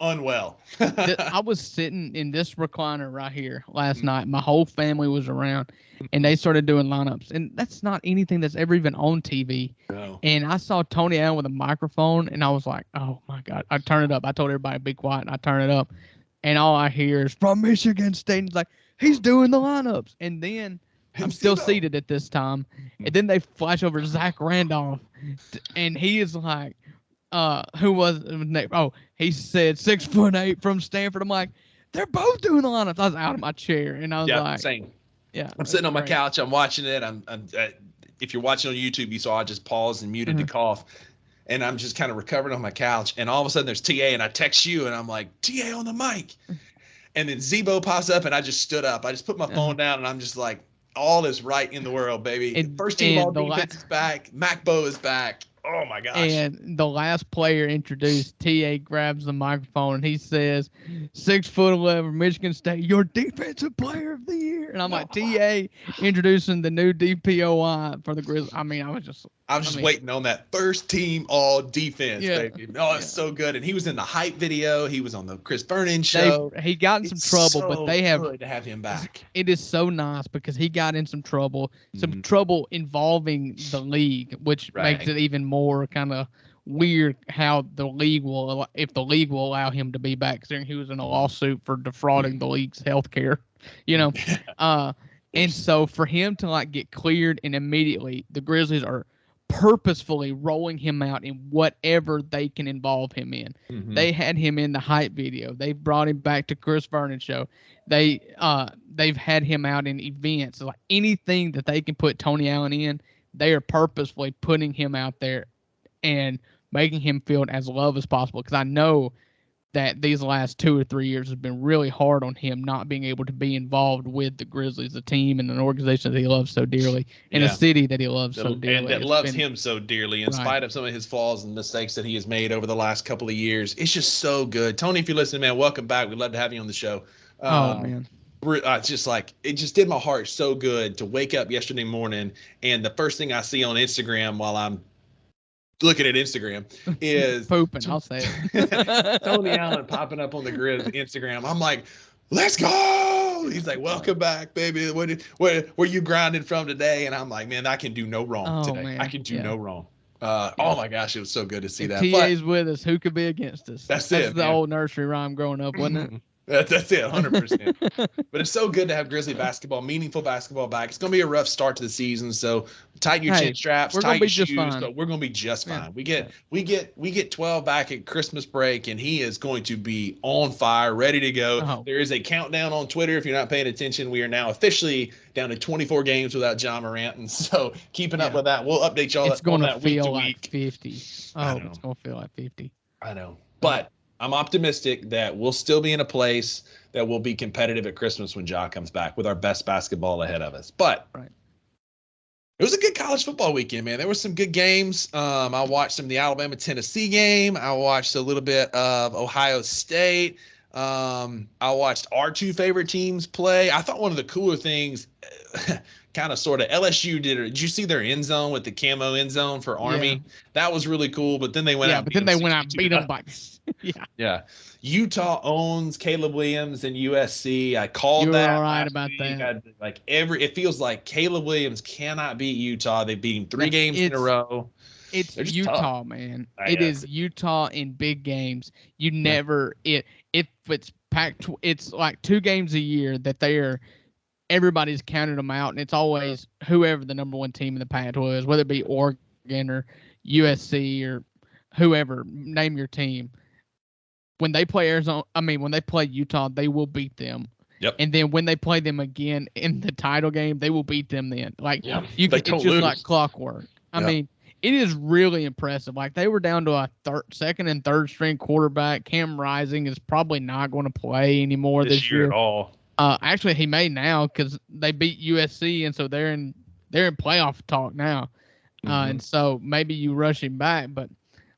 unwell. I was sitting in this recliner right here last night. My whole family was around, and they started doing lineups. And that's not anything that's ever even on TV. No. And I saw Tony Allen with a microphone, and I was like, "Oh my God!" I turned it up. I told everybody to be quiet, and I turned it up, and all I hear is from Michigan State. And it's like he's doing the lineups, and then. I'm still seated at this time. And then they flash over Zach Randolph. And he is like, who was next? Oh, he said 6'8" from Stanford. I'm like, they're both doing the lineups. I was out of my chair. And I was like, same. Yeah. I'm sitting on my couch. I'm watching it. If you're watching on YouTube, you saw I just paused and muted to cough. And I'm just kind of recovering on my couch. And all of a sudden there's TA. And I text you. And I'm like, TA on the mic. And then Zebo pops up. And I just stood up. I just put my phone down. And I'm just like, all is right in the world, baby. First team all defense is back. Macbo is back. Oh my gosh. And the last player introduced, TA grabs the microphone and he says, 6'11", Michigan State, your defensive player of the year. And I'm like, TA introducing the new DPOI for the Grizzlies. I mean, I was just waiting on that first team all defense, baby. Oh, it's so good. And he was in the hype video. He was on the Chris Vernon show. He got in some trouble, but they have good to have him back. It is so nice because he got in some trouble involving the league, which makes it even more kind of weird how the league will, if the league will allow him to be back, considering he was in a lawsuit for defrauding the league's health care, and so for him to like get cleared and immediately the Grizzlies are purposefully rolling him out in whatever they can involve him in. They had him in the hype video. They brought him back to Chris Vernon show. They've had him out in events. Like anything that they can put Tony Allen in, they are purposefully putting him out there and making him feel as loved as possible. Because I know that these last 2 or 3 years has been really hard on him not being able to be involved with the Grizzlies, a team and an organization that he loves so dearly, in a city that he loves so dearly. And that loves him so dearly, in spite of some of his flaws and mistakes that he has made over the last couple of years. It's just so good. Tony, if you're listening, man, welcome back. We'd love to have you on the show. Man. It's just like, it just did my heart so good to wake up yesterday morning, and the first thing I see on Instagram while I'm looking at Instagram is pooping. I'll say it. Tony Allen popping up on the Grizz Instagram. I'm like, let's go. He's like, welcome back, baby. Where you grinding from today? And I'm like, man, I can do no wrong today. Man. I can do no wrong. Oh my gosh, it was so good to see that. TA's with us. Who could be against us? That's the old nursery rhyme growing up, wasn't it? That's it, 100%. But it's so good to have Grizzly basketball, meaningful basketball back. It's going to be a rough start to the season, so tighten your chin straps, tighten your shoes, but we're going to be just fine. We get 12 back at Christmas break, and he is going to be on fire, ready to go. There is a countdown on Twitter. If you're not paying attention, we are now officially down to 24 games without John Morant, and so keeping up with that, we'll update y'all on that week to week. 50. Oh, it's going to feel like 50. I know, but I'm optimistic that we'll still be in a place that will be competitive at Christmas when Ja comes back with our best basketball ahead of us. But it was a good college football weekend, man. There were some good games. I watched some of the Alabama-Tennessee game. I watched a little bit of Ohio State. I watched our two favorite teams play. I thought one of the cooler things, kind of sort of, LSU did you see their end zone with the camo end zone for Army? Yeah. That was really cool, but then they went out and beat them by yeah. Utah owns Caleb Williams and USC. I called that. You're all right about that. It feels like Caleb Williams cannot beat Utah. They beat him 3 games in a row. It's Utah, man. It is Utah in big games. You never if it's packed. It's like 2 games a year that they are everybody's counted them out, and it's always whoever the number one team in the Pac was, whether it be Oregon or USC or whoever, name your team. When they play when they play Utah, they will beat them. Yep. And then when they play them again in the title game, they will beat them then. Like, it's just lose. like clockwork. I mean, it is really impressive. Like, they were down to a second and third string quarterback. Cam Rising is probably not going to play anymore this year at all. Actually, he may now because they beat USC, and so they're in playoff talk now. And so maybe you rush him back, but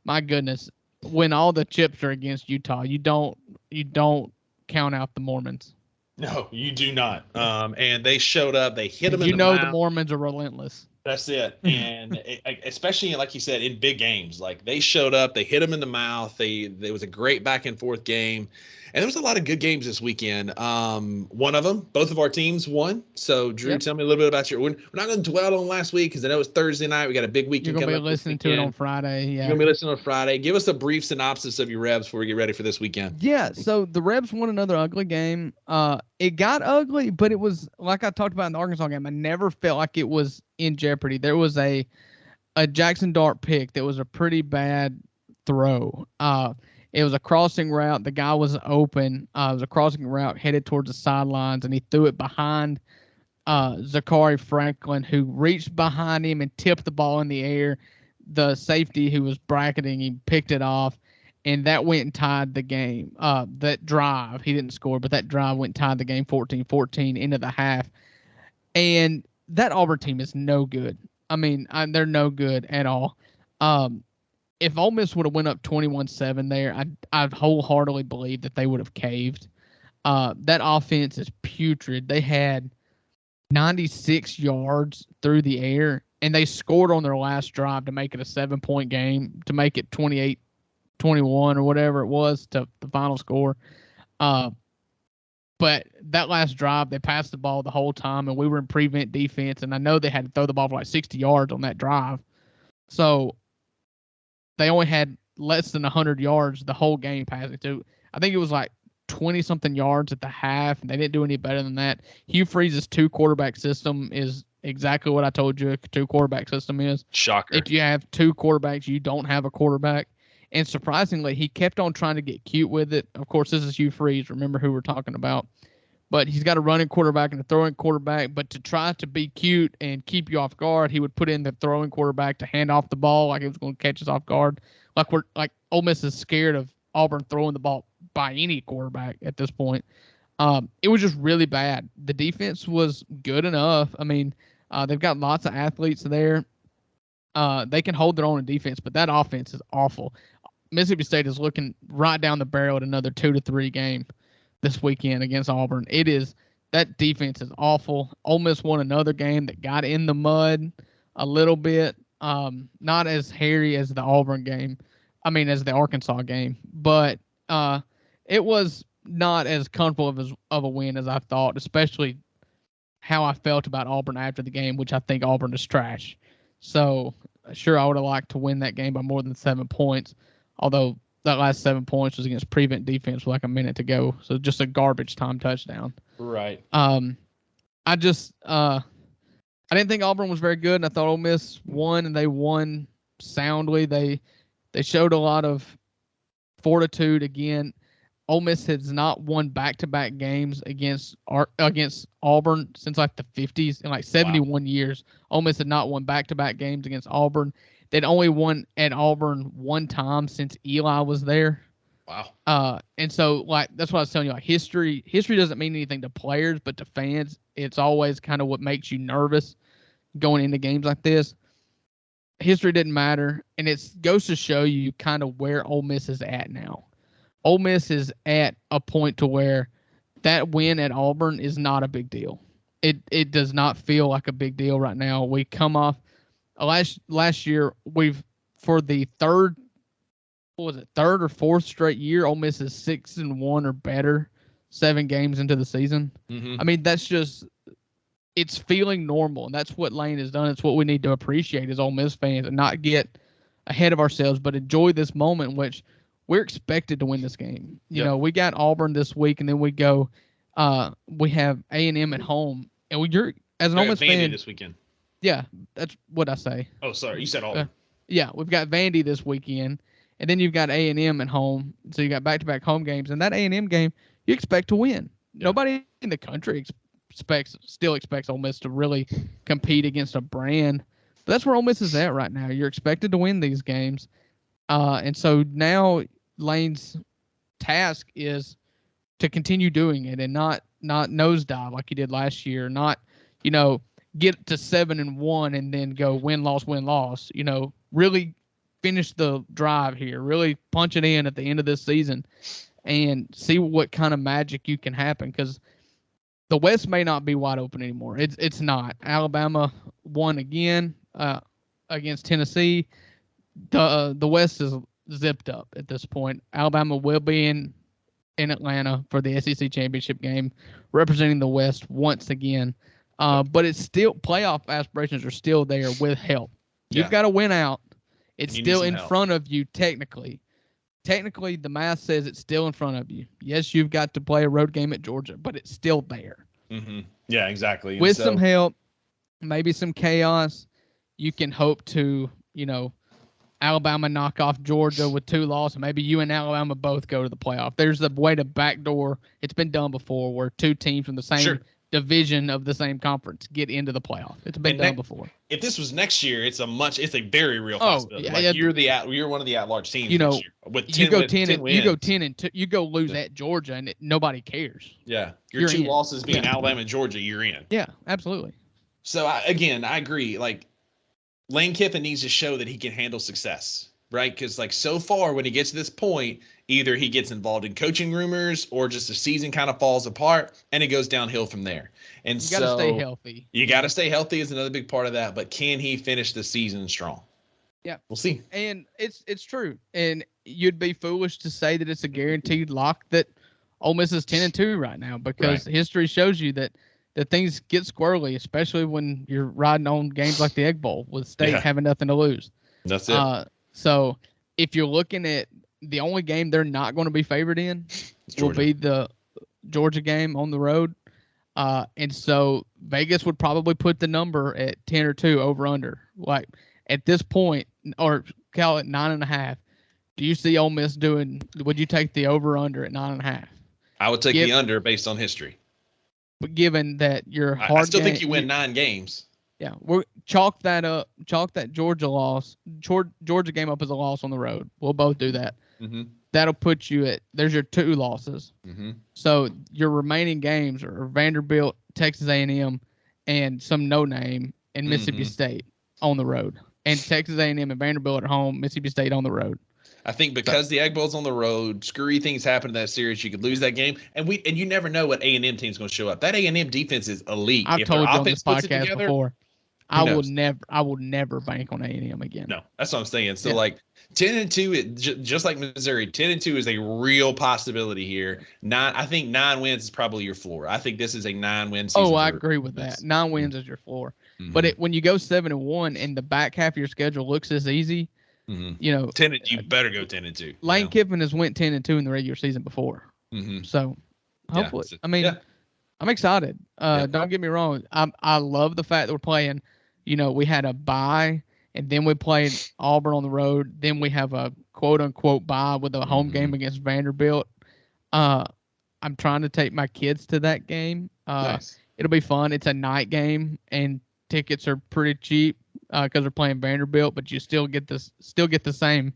my goodness, when all the chips are against Utah, you don't count out the Mormons. No, you do not. And they showed up. They hit them in the mouth. the Mormons are relentless. That's it. And especially, like you said, in big games, like they showed up, they hit them in the mouth. There was a great back and forth game. And there was a lot of good games this weekend. One of them, both of our teams won. So, Drew, tell me a little bit about we're not going to dwell on last week because I know it's Thursday night. We got a big weekend coming up. You're going to be listening to it on Friday. Yeah. You're going to be listening on Friday. Give us a brief synopsis of your Rebs before we get ready for this weekend. Yeah, so the Rebs won another ugly game. It got ugly, but it was, like I talked about in the Arkansas game, I never felt like it was in jeopardy. There was a Jackson Dart pick that was a pretty bad throw. It was a crossing route. The guy was open. It was a crossing route headed towards the sidelines, and he threw it behind Zachary Franklin, who reached behind him and tipped the ball in the air. The safety who was bracketing him picked it off, and that went and tied the game. That drive, he didn't score, but that drive went and tied the game 14-14 into the half. And that Auburn team is no good. I mean, they're no good at all. If Ole Miss would have went up 21-7 there, I'd wholeheartedly believe that they would have caved. That offense is putrid. They had 96 yards through the air, and they scored on their last drive to make it a 7-point game, to make it 28-21 or whatever it was to the final score. But that last drive, they passed the ball the whole time, and we were in prevent defense, and I know they had to throw the ball for like 60 yards on that drive. So they only had less than 100 yards the whole game passing. So I think it was like 20-something yards at the half, and they didn't do any better than that. Hugh Freeze's two-quarterback system is exactly what I told you a two-quarterback system is. Shocker. If you have two quarterbacks, you don't have a quarterback. And surprisingly, he kept on trying to get cute with it. Of course, this is Hugh Freeze. Remember who we're talking about. But he's got a running quarterback and a throwing quarterback. But to try to be cute and keep you off guard, he would put in the throwing quarterback to hand off the ball like it was going to catch us off guard. Like Ole Miss is scared of Auburn throwing the ball by any quarterback at this point. It was just really bad. The defense was good enough. I mean, they've got lots of athletes there. They can hold their own in defense, but that offense is awful. Mississippi State is looking right down the barrel at another 2-3 game this weekend against Auburn. That defense is awful. Ole Miss won another game that got in the mud a little bit. Not as hairy as the Auburn game. I mean, as the Arkansas game. But it was not as comfortable of a win as I thought, especially how I felt about Auburn after the game, which I think Auburn is trash. So, sure, I would have liked to win that game by more than 7 points, although that last 7 points was against prevent defense with like a minute to go. So just a garbage time touchdown. Right. I didn't think Auburn was very good, and I thought Ole Miss won, and they won soundly. They showed a lot of fortitude again. Ole Miss has not won back-to-back games against Auburn since like the 50s, in like 71 years. Ole Miss had not won back-to-back games against Auburn. They'd only won at Auburn one time since Eli was there. Wow. And so, like, that's what I was telling you. Like, history doesn't mean anything to players, but to fans, it's always kind of what makes you nervous going into games like this. History didn't matter, and it goes to show you kind of where Ole Miss is at now. Ole Miss is at a point to where that win at Auburn is not a big deal. It does not feel like a big deal right now. We come off last year. For the third or fourth straight year, Ole Miss is 6-1 or better, 7 games into the season. Mm-hmm. I mean, it's feeling normal, and that's what Lane has done. It's what we need to appreciate as Ole Miss fans and not get ahead of ourselves, but enjoy this moment in which we're expected to win this game. You know, we got Auburn this week, and then we have A&M at home And you're as an They're Ole at Miss Vandy fan. this weekend. Yeah, that's what I say. Oh, sorry, you said Auburn. Yeah, we've got Vandy this weekend, and then you've got A&M at home. So you got back-to-back home games, and that A&M game you expect to win. Yeah. Nobody in the country still expects Ole Miss to really compete against a brand. But that's where Ole Miss is at right now. You're expected to win these games, and so now Lane's task is to continue doing it and not nosedive like he did last year. Not, get to 7-1 and then go win loss. Really finish the drive here. Really punch it in at the end of this season and see what kind of magic you can happen, because the West may not be wide open anymore. It's not. Alabama won again against Tennessee. The West is zipped up at this point. Alabama will be in Atlanta for the SEC championship game, representing the West once again. But it's still, playoff aspirations are still there with help. You've got to win out. It's still in front of you technically. Technically, the math says it's still in front of you. Yes, you've got to play a road game at Georgia, but it's still there. Mm-hmm. Yeah, exactly. With some help, maybe some chaos, you can hope to, Alabama knock off Georgia with 2 losses. Maybe you and Alabama both go to the playoff. There's the way to backdoor. It's been done before where 2 teams from the same division of the same conference get into the playoff. It's been done before. If this was next year, it's a very real possibility. Yeah, you're one of the at-large teams next year. With 10 you go wins, 10 you go 10-2. You go lose at Georgia and nobody cares. Yeah, your 2 losses being Alabama and Georgia, you're in. Yeah, absolutely. So I agree. Like, Lane Kiffin needs to show that he can handle success, right? Because so far when he gets to this point, either he gets involved in coaching rumors or just the season kind of falls apart and it goes downhill from there. And you got to stay healthy. You got to stay healthy is another big part of that. But can he finish the season strong? Yeah, we'll see. And it's true. And you'd be foolish to say that it's a guaranteed lock that Ole Miss is 10-2 right now, because history shows you that things get squirrely, especially when you're riding on games like the Egg Bowl with State having nothing to lose. That's it. So if you're looking at the only game they're not going to be favored in will be the Georgia game on the road. And so Vegas would probably put the number at 10 or 2 over under. Like at this point, or call it 9.5. Do you see Ole Miss would you take the over under at 9.5? I would take the under based on history. But given that I still think you win 9 games. Yeah, we're chalk that Georgia game up as a loss on the road. We'll both do that. Mm-hmm. That'll put you at, there's your 2 losses. Mm-hmm. So your remaining games are Vanderbilt, Texas A&M, and some no name, and Mississippi State on the road. And Texas A&M and Vanderbilt at home, Mississippi State on the road. I think because the Egg Bowl's on the road, screwy things happen in that series. You could lose that game, and you never know what A&M team's going to show up. That A&M defense is elite. I've told you on this podcast before. I will never bank on A&M again. No, that's what I'm saying. So 10-2, just like Missouri, 10-2 is a real possibility here. I think 9 wins is probably your floor. I think this is a 9-win season. Oh, I agree with that. 9 wins is your floor. Mm-hmm. But when you go 7-1 and the back half of your schedule looks as easy, you better go 10-2. Lane Kiffin has went 10-2 in the regular season before. Mm-hmm. So hopefully, I'm excited. Don't get me wrong. I love the fact that we're playing. We had a bye, and then we played Auburn on the road. Then we have a quote-unquote bye with a home game against Vanderbilt. I'm trying to take my kids to that game. Nice. It'll be fun. It's a night game, and tickets are pretty cheap because they're playing Vanderbilt, but you still get the same,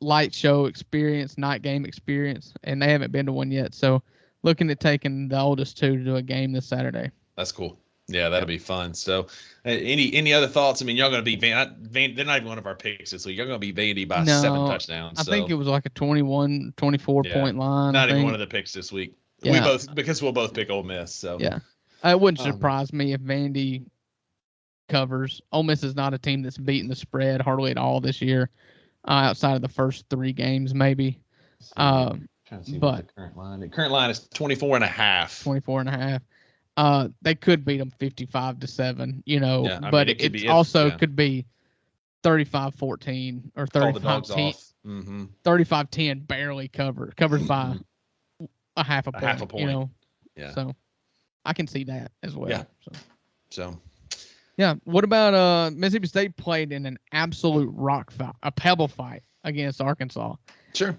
light show experience, night game experience, and they haven't been to one yet. So looking at taking the oldest 2 to do a game this Saturday. That's cool. Yeah, that'll be fun. So, any other thoughts? I mean, y'all going to be they're not even one of our picks this week. Y'all going to be Vandy by 7 touchdowns. I think it was like a 21, 24 point line. Not even one of the picks this week. Yeah. We'll both pick Ole Miss. So yeah, it wouldn't surprise me if Vandy covers. Ole Miss is not a team that's beaten the spread hardly at all this year, outside of the first 3 games maybe. Trying to see what the current line. The current line is 24.5. 24.5. They could beat them 55-7, but it also could be 35-14 or 35-10. 35-10 barely covers by a half a point. Yeah. So I can see that as well. Yeah. So. Yeah. What about Mississippi State played in an absolute rock fight, a pebble fight against Arkansas? Sure.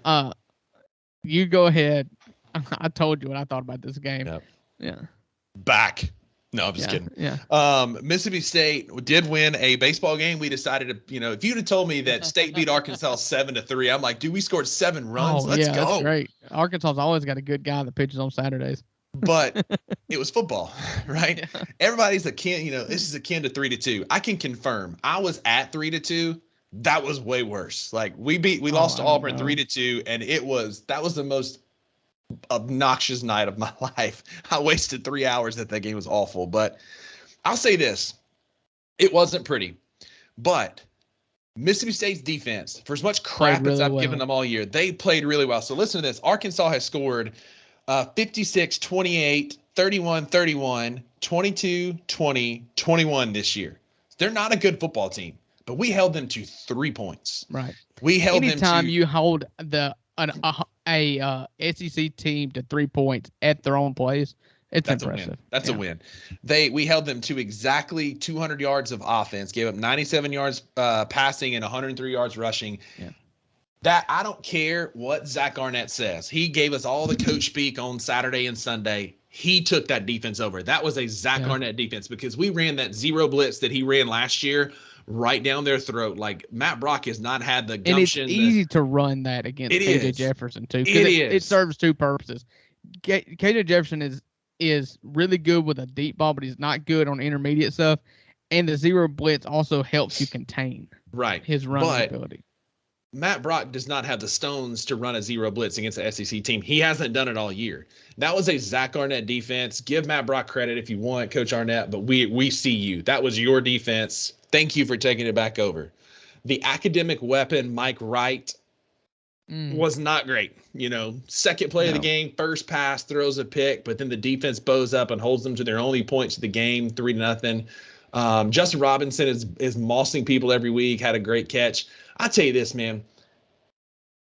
You go ahead. I told you what I thought about this game. Yep. Yeah. Back. No, I'm just kidding. Yeah. Mississippi State did win a baseball game. We decided to, if you'd have told me that State beat Arkansas 7-3, I'm like, dude, we scored 7 runs. Let's go. That's great. Arkansas's always got a good guy that pitches on Saturdays. But it was football, right? Yeah. Everybody's akin, this is akin to 3-2. I can confirm. I was at 3-2. That was way worse. Like we lost to Auburn 3-2, and that was the most obnoxious night of my life. I wasted 3 hours. That game was awful. But I'll say this: it wasn't pretty. But Mississippi State's defense, for as much crap as I've given them all year, they played really well. So listen to this: Arkansas has scored 56, 28, 31, 31, 22, 20, 21 this year. They're not a good football team, but we held them to 3 points. Right. We held them to. Anytime you hold a SEC team to 3 points at their own place, it's impressive. That's a win. We held them to exactly 200 yards of offense, gave up 97 yards passing and 103 yards rushing. Yeah. That I don't care what Zach Arnett says. He gave us all the coach speak on Saturday and Sunday. He took that defense over. That was a Zach Arnett defense because we ran that zero blitz that he ran last year right down their throat. Like Matt Brock has not had the gumption. And it's easy to run that against KJ Jefferson too. It serves two purposes. KJ Jefferson is really good with a deep ball, but he's not good on intermediate stuff. And the zero blitz also helps you contain his running ability. Matt Brock does not have the stones to run a zero blitz against the SEC team. He hasn't done it all year. That was a Zach Arnett defense. Give Matt Brock credit if you want, Coach Arnett, but we see you. That was your defense. Thank you for taking it back over. The academic weapon, Mike Wright, was not great. Second play of the game, first pass, throws a pick, but then the defense bows up and holds them to their only points of the game, 3-0. Justin Robinson is mossing people every week, had a great catch. I'll tell you this, man.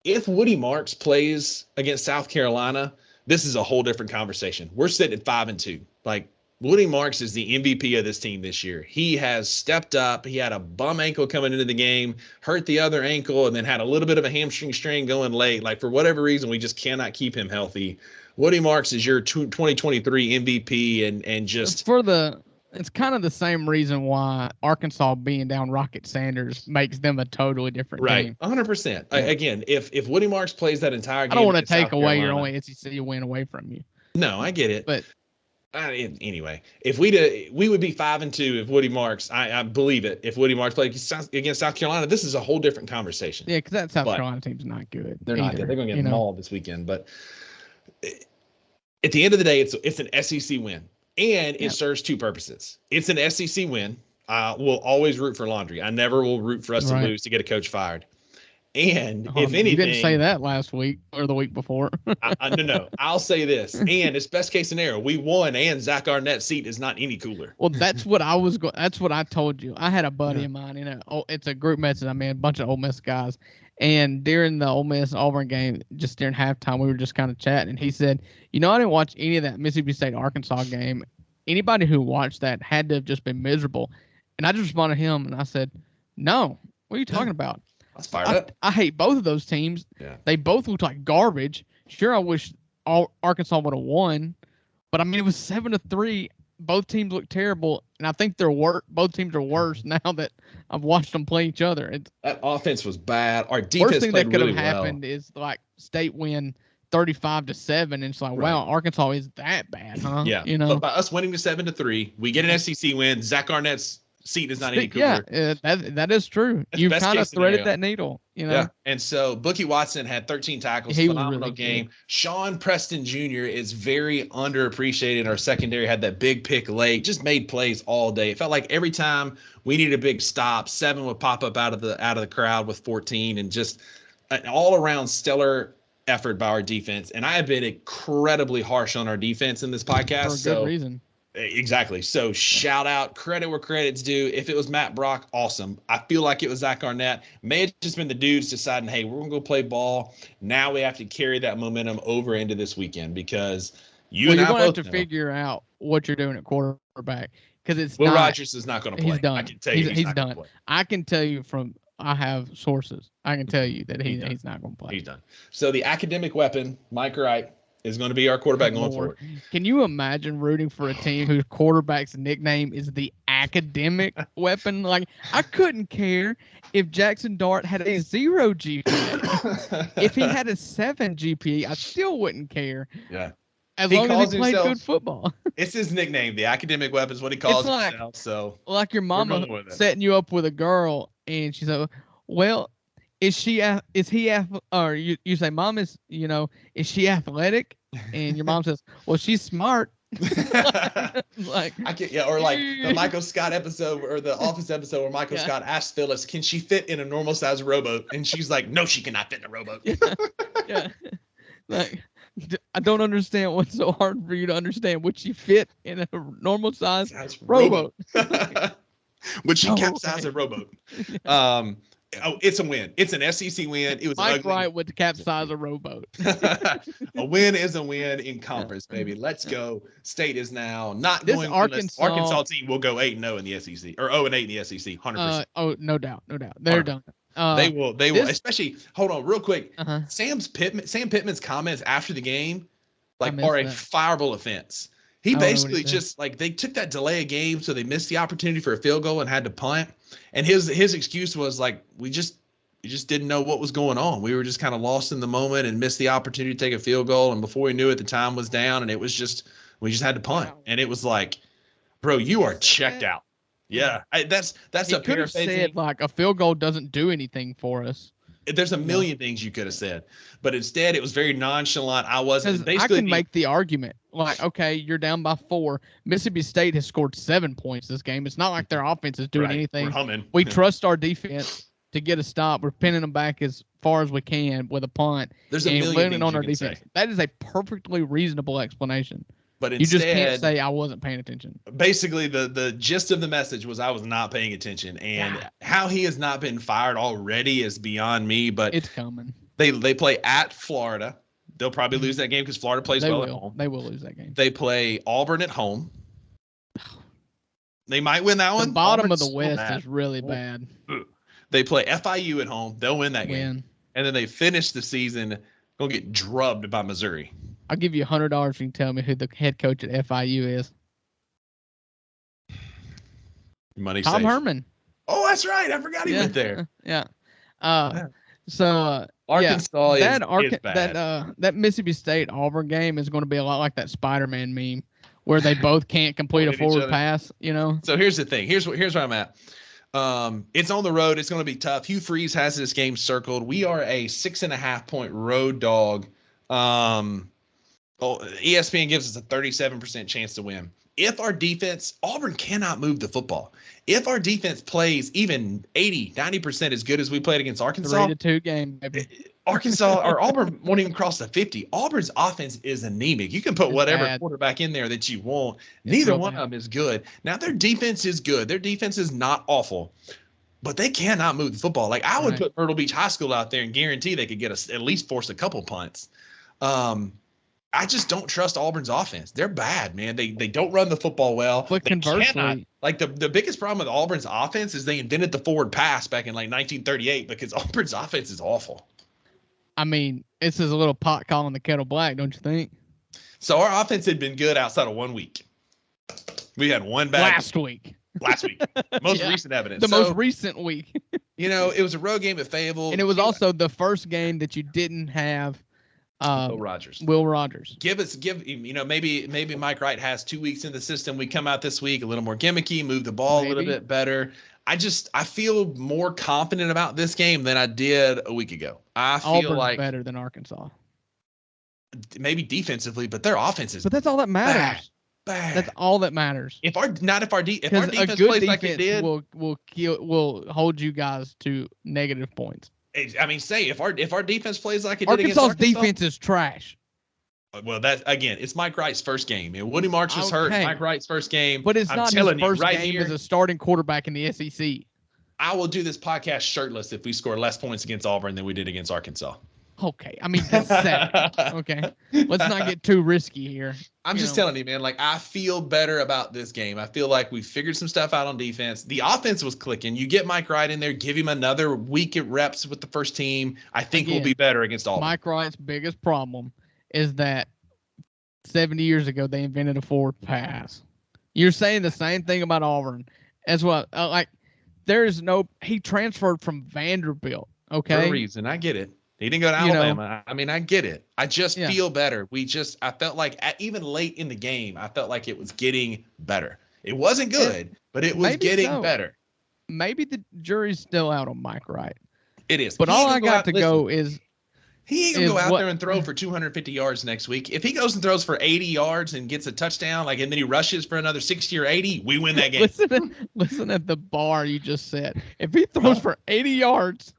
If Woody Marks plays against South Carolina, this is a whole different conversation. We're sitting at 5-2. Like, Woody Marks is the MVP of this team this year. He has stepped up. He had a bum ankle coming into the game, hurt the other ankle, and then had a little bit of a hamstring strain going late. Like, for whatever reason, we just cannot keep him healthy. Woody Marks is your 2023 MVP and just it's kind of the same reason why Arkansas being down Rocket Sanders makes them a totally different team. 100%. Yeah. Again, if Woody Marks plays that entire game, I don't want to take away your only SEC win away from you. No, I get it. But anyway, if we would be 5-2 if Woody Marks. I believe it. If Woody Marks played against South Carolina, this is a whole different conversation. Yeah, because that South Carolina team's not good. They're not good. They're going to get mauled this weekend. But at the end of the day, it's an SEC win. And it serves two purposes. It's an SEC win. We'll always root for Laundry. I never will root for us to lose to get a coach fired. And if anything, you didn't say that last week or the week before. No. I'll say this. And it's best case scenario. We won, and Zach Arnett's seat is not any cooler. Well, that's what that's what I told you. I had a buddy of mine. It's a group message. I mean, a bunch of Ole Miss guys. And during the Ole Miss Auburn game, just during halftime, we were just kind of chatting. And he said, I didn't watch any of that Mississippi State Arkansas game. Anybody who watched that had to have just been miserable. And I just responded to him, and I said, no, what are you talking about? I was fired up. I hate both of those teams. Yeah. They They both looked like garbage. Sure, I wish Arkansas would have won. But, I mean, it was 7-3. Both teams look terrible, and I think both teams are worse now that I've watched them play each other. That offense was bad. Our defense worst thing played that could really have happened is like State win 35-7, and it's like, wow, Arkansas is that bad, huh? Yeah. But by us winning to 7-3, we get an SEC win. Zach Arnett's seat is not any cooler. Yeah, that is true. You kind of threaded that needle, Yeah. And so Bookie Watson had 13 tackles, phenomenal really game. Good. Sean Preston Jr. is very underappreciated. Our secondary had that big pick late, just made plays all day. It felt like every time we needed a big stop, 7 would pop up out of the crowd with 14, and just an all-around stellar effort by our defense. And I have been incredibly harsh on our defense in this podcast. For a good reason. Exactly. So shout out, credit where credit's due. If it was Matt Brock, awesome. I feel like it was Zach Arnett. May have just been the dudes deciding, hey, we're going to go play ball. Now we have to carry that momentum over into this weekend because you're going to have to figure out what you're doing at quarterback because it's Will not. Rogers is not going to play. He's done. I can tell you he's not done. going to play. I can tell you I have sources. I can tell you that he's not going to play. He's done. So the academic weapon, Mike Wright, is going to be our quarterback going forward. Can you imagine rooting for a team whose quarterback's nickname is the academic weapon? Like, I couldn't care if Jackson Dart had a 0 GPA. If he had a 7 GPA, I still wouldn't care. Yeah. As long as he played good football. It's his nickname. The academic weapon is what he calls himself. So, like your mama setting you up with a girl, and she's like, well, is he, or you say, Mom, is she athletic? And your mom says, well, she's smart. Like I get, or like the Michael Scott episode or the Office episode where Michael Scott asks Phyllis, can she fit in a normal size rowboat? And she's like, no, she cannot fit in a rowboat. Yeah. Like, I don't understand what's so hard for you to understand. Would she fit in a normal size rowboat? Would she capsize a rowboat? It's a win. It's an SEC win. It was Mike Wright would capsize a rowboat. A win is a win in conference, baby. Let's go. State is now not this going. Arkansas team will go 8-0 in the SEC or 0-8 in the SEC. 100%. No doubt. They're done. They will. Especially, hold on, real quick. Sam Pittman's comments after the game, are a fireable offense. He basically just they took that delay of game, so they missed the opportunity for a field goal and had to punt. And his excuse was we just didn't know what was going on. We were just kind of lost in the moment and missed the opportunity to take a field goal. And before we knew it, the time was down, and we just had to punt. And it was like, bro, you are checked out. Yeah, that's a paraphrasing. Said a field goal doesn't do anything for us. There's a million things you could have said, but instead it was very nonchalant. I can make the argument okay, you're down by 4. Mississippi State has scored 7 points this game. It's not like their offense is doing anything. We're humming. We trust our defense to get a stop. We're pinning them back as far as we can with a punt. There's a million things on our defense. That is a perfectly reasonable explanation. But instead, you just can't say I wasn't paying attention. Basically, the gist of the message was I was not paying attention, and how he has not been fired already is beyond me. But it's coming. They play at Florida. They'll probably lose that game because Florida plays at home. They will lose that game. They play Auburn at home. They might win that one. The bottom of the West is really bad. They play FIU at home. They'll win that game. And then they finish the season going to get drubbed by Missouri. I'll give you $100 if you can tell me who the head coach at FIU is. Money Tom safe. Herman. Oh, that's right. I forgot he went there. Yeah. So Arkansas is bad. That Mississippi State Auburn game is going to be a lot like that Spider-Man meme where they both can't complete a forward pass. So here's the thing. Here's where I'm at. It's on the road. It's going to be tough. Hugh Freeze has this game circled. We are a 6.5 point road dog. ESPN gives us a 37% chance to win. If our defense, Auburn cannot move the football. If our defense plays even 80, 90% as good as we played against Arkansas. 3-2 game, baby. Arkansas or Auburn won't even cross the 50. Auburn's offense is anemic. You can put whatever quarterback in there that you want. Neither one of them is good. Now, their defense is good. Their defense is not awful. But they cannot move the football. I would put Myrtle Beach High School out there and guarantee they could get at least force a couple punts. I just don't trust Auburn's offense. They're bad, man. They don't run the football well. But conversely, the biggest problem with Auburn's offense is they invented the forward pass back in 1938 because Auburn's offense is awful. I mean, this is a little pot calling the kettle black, don't you think? So our offense had been good outside of 1 week. We had one bad last week. Most recent evidence. The most recent week. It was a road game at Fayetteville. And it was also the first game that you didn't have Will Rogers. Maybe Mike Wright has 2 weeks in the system. We come out this week a little more gimmicky, move the ball a little bit better. I feel more confident about this game than I did a week ago. I feel Auburn's better than Arkansas. Maybe defensively, but their offense is. But that's all that matters. Bad. That's all that matters. If our defense plays like it did, will hold you guys to negative points. I mean, if our defense plays like it did against Arkansas's defense is trash. Well, it's Mike Wright's first game. And Woody March was hurt. Mike Wright's first game. But it's not his first game as a starting quarterback in the SEC. I will do this podcast shirtless if we score less points against Auburn than we did against Arkansas. Okay, I mean that's 7. Okay, let's not get too risky here. I'm just telling you, man. Like, I feel better about this game. I feel like we figured some stuff out on defense. The offense was clicking. You get Mike Wright in there, give him another week at reps with the first team. I think we'll be better against Auburn. Mike Wright's biggest problem is that 70 years ago they invented a forward pass. You're saying the same thing about Auburn as well. He transferred from Vanderbilt. Okay, for a reason. I get it. He didn't go to Alabama. I mean, I get it. I just feel better. I felt like even late in the game, I felt like it was getting better. It wasn't good, but it was getting better. Maybe the jury's still out on Mike Wright. It is. But all I got to go is he ain't going to go out there and throw for 250 yards next week. If he goes and throws for 80 yards and gets a touchdown, and then he rushes for another 60 or 80, we win that game. Listen at the bar you just set. If he throws for 80 yards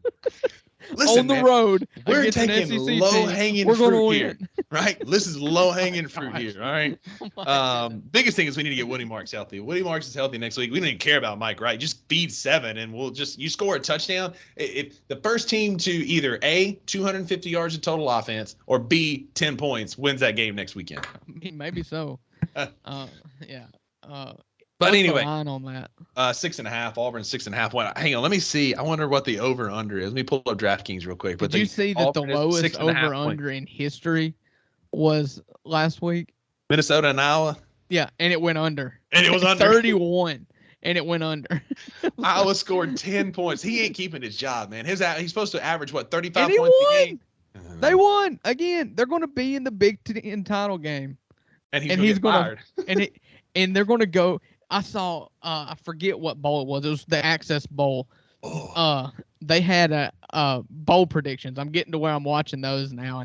on the road, we're taking low-hanging fruit here, right? This is low-hanging fruit here, all right? Biggest thing is we need to get Woody Marks healthy. Woody Marks is healthy next week. We don't even care about Mike Wright. Just feed 7, and you score a touchdown. If the first team to either A, 250 yards of total offense, or B, 10 points, wins that game next weekend. I mean, maybe so. Yeah. But anyway, line on that? 6.5. Auburn 6.5. Hang on, let me see. I wonder what the over/under is. Let me pull up DraftKings real quick. Did you see that the lowest over/under in history was last week? Minnesota and Iowa. Yeah, and it went under. And it was under 31, and it went under. Iowa scored 10 points. He ain't keeping his job, man. He's supposed to average 35 points a game. They won again. They're going to be in the Big Ten title game, and he's going to and they're going to go. I saw, I forget what bowl it was. It was the Access Bowl. Oh. They had a bowl predictions. I'm getting to where I'm watching those now,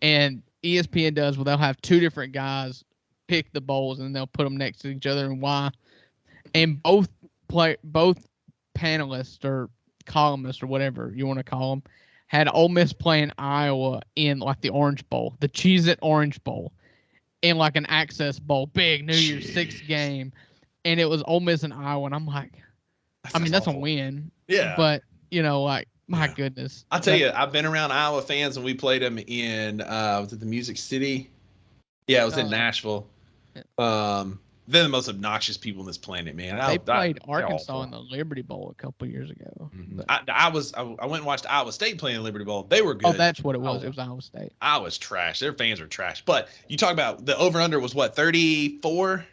and ESPN does. Well, they'll have 2 different guys pick the bowls, and they'll put them next to each other and why. And both panelists or columnists or whatever you want to call them had Ole Miss playing Iowa in like the Orange Bowl, the Cheez-It Orange Bowl, in like an Access Bowl, big New Year's 6 game. And it was Ole Miss and Iowa, and I'm like, that's a win. Yeah. But, my goodness. I'll tell you, I've been around Iowa fans, and we played them in, was it the Music City? Yeah, it was in Nashville. They're the most obnoxious people on this planet, man. They played Arkansas in the Liberty Bowl a couple years ago. Mm-hmm. I went and watched Iowa State playing the Liberty Bowl. They were good. Oh, that's what it was. It was Iowa State. Iowa's trash. Their fans are trash. But you talk about the over-under was what, 34?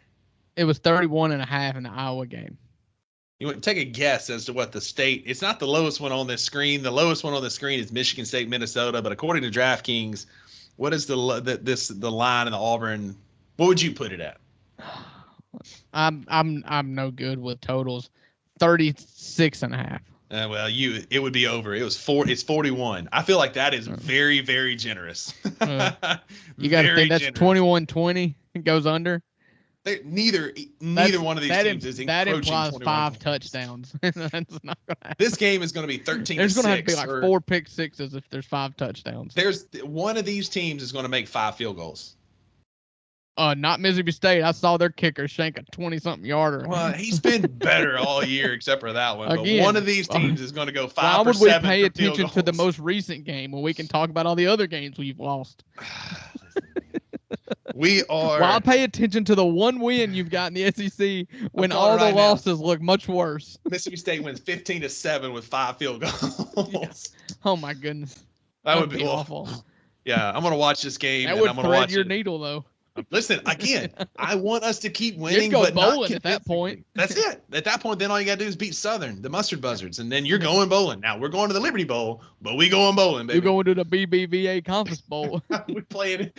It was 31.5 in the Iowa game. You want to take a guess as to what the state? It's not the lowest one on this screen. The lowest one on the screen is Michigan State, Minnesota. But according to DraftKings, what is the line in the Auburn? What would you put it at? I'm no good with totals. 36.5. Well, it would be over. It's 41. I feel like that is very, very generous. You got to think that's 21-20. It goes under. Neither one of these teams is encroaching. That implies 5 touchdowns. That's not gonna happen. This game is going to be 13. There's going to have to be like 4 pick sixes if there's 5 touchdowns. There's one of these teams is going to make 5 field goals. Not Mississippi State. I saw their kicker shank a 20-something yarder. Well, he's been better all year except for that one. Again, but one of these teams is going to go 5 for 7. Why would we pay attention attention to the most recent game when we can talk about all the other games we've lost? Why pay attention to the one win you've got in the SEC when all the losses look much worse? Mississippi State wins 15-7 with 5 field goals. Yes. Oh my goodness. That would be awful. Yeah, I'm going to watch this game. That would thread your needle, though. Listen, again, I want us to keep winning, go but bowling not at that point. That's it. At that point, then all you got to do is beat Southern, the Mustard Buzzards, and then you're going bowling. Now, we're going to the Liberty Bowl, but we going bowling, baby. You're going to the BBVA Conference Bowl. We playing.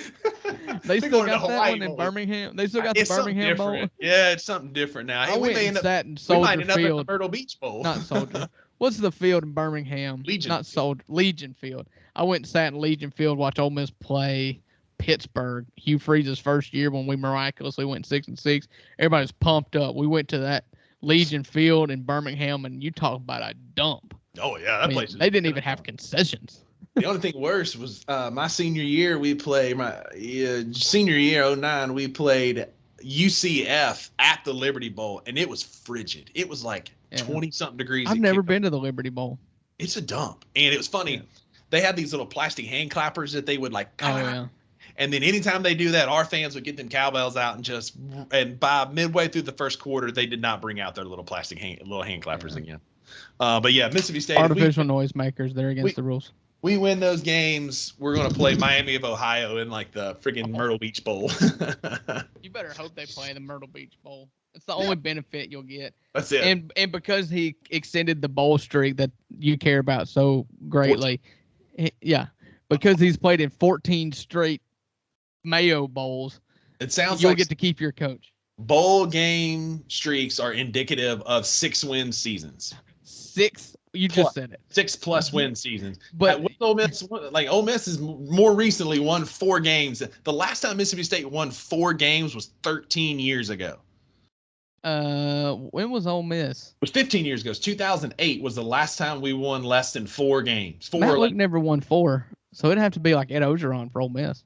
They still got that one in Birmingham. They still got the Birmingham Bowl. Yeah, it's something different now. I went and sat in Soldier Field. We might end up at the Myrtle Beach Bowl. Not Soldier. What's the field in Birmingham? Legion. Not Soldier. Legion Field. I went and sat in Legion Field, watched Ole Miss play Pittsburgh, Hugh Freeze's first year when we miraculously went 6-6. Everybody's pumped up. We went to that Legion Field in Birmingham, and you talk about a dump. Oh yeah, that place. They didn't even have concessions. The only thing worse was my senior year. We played senior year 09. We played UCF at the Liberty Bowl, and it was frigid. It was like 20-something degrees. I've never been to the Liberty Bowl. It's a dump, and it was funny. Yeah. they had these little plastic hand clappers that they would like. Oh, yeah. And then anytime they do that, our fans would get them cowbells out and by midway through the first quarter, they did not bring out their little plastic hand clappers again. But yeah, Mississippi State. Artificial noisemakers, they're against the rules. We win those games, we're going to play Miami of Ohio in like the friggin' Myrtle Beach Bowl. You better hope they play the Myrtle Beach Bowl. It's the only benefit you'll get. That's it. And because he extended the bowl streak that you care about so greatly. 14. Yeah. Because he's played in 14 straight Mayo Bowls. It sounds you'll like get to keep your coach. Bowl game streaks are indicative of 6-win seasons. 6. You just said it. 6+ win seasons. But Ole Miss has more recently won 4 games. The last time Mississippi State won 4 games was 13 years ago. When was Ole Miss? It was 15 years ago. 2008 was the last time we won less than 4 games. Matt Luke never won 4, so it'd have to be like Ed Ogeron for Ole Miss.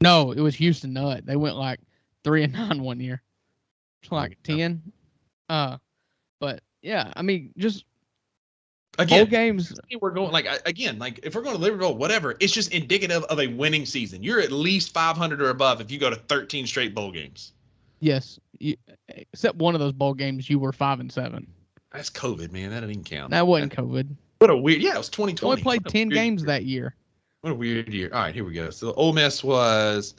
No, it was Houston Nutt. They went like 3-9 one year. It's like 10. But yeah, I mean, just again, bowl games. We're going if we're going to Liverpool, whatever, it's just indicative of a winning season. You're at least 500 or above if you go to 13 straight bowl games. Yes, except one of those bowl games, you were 5-7. That's COVID, man. That didn't count. That wasn't COVID. What a weird. Yeah, it was 2020. Only played 10 games that year. What a weird year. All right, here we go. So Ole Miss was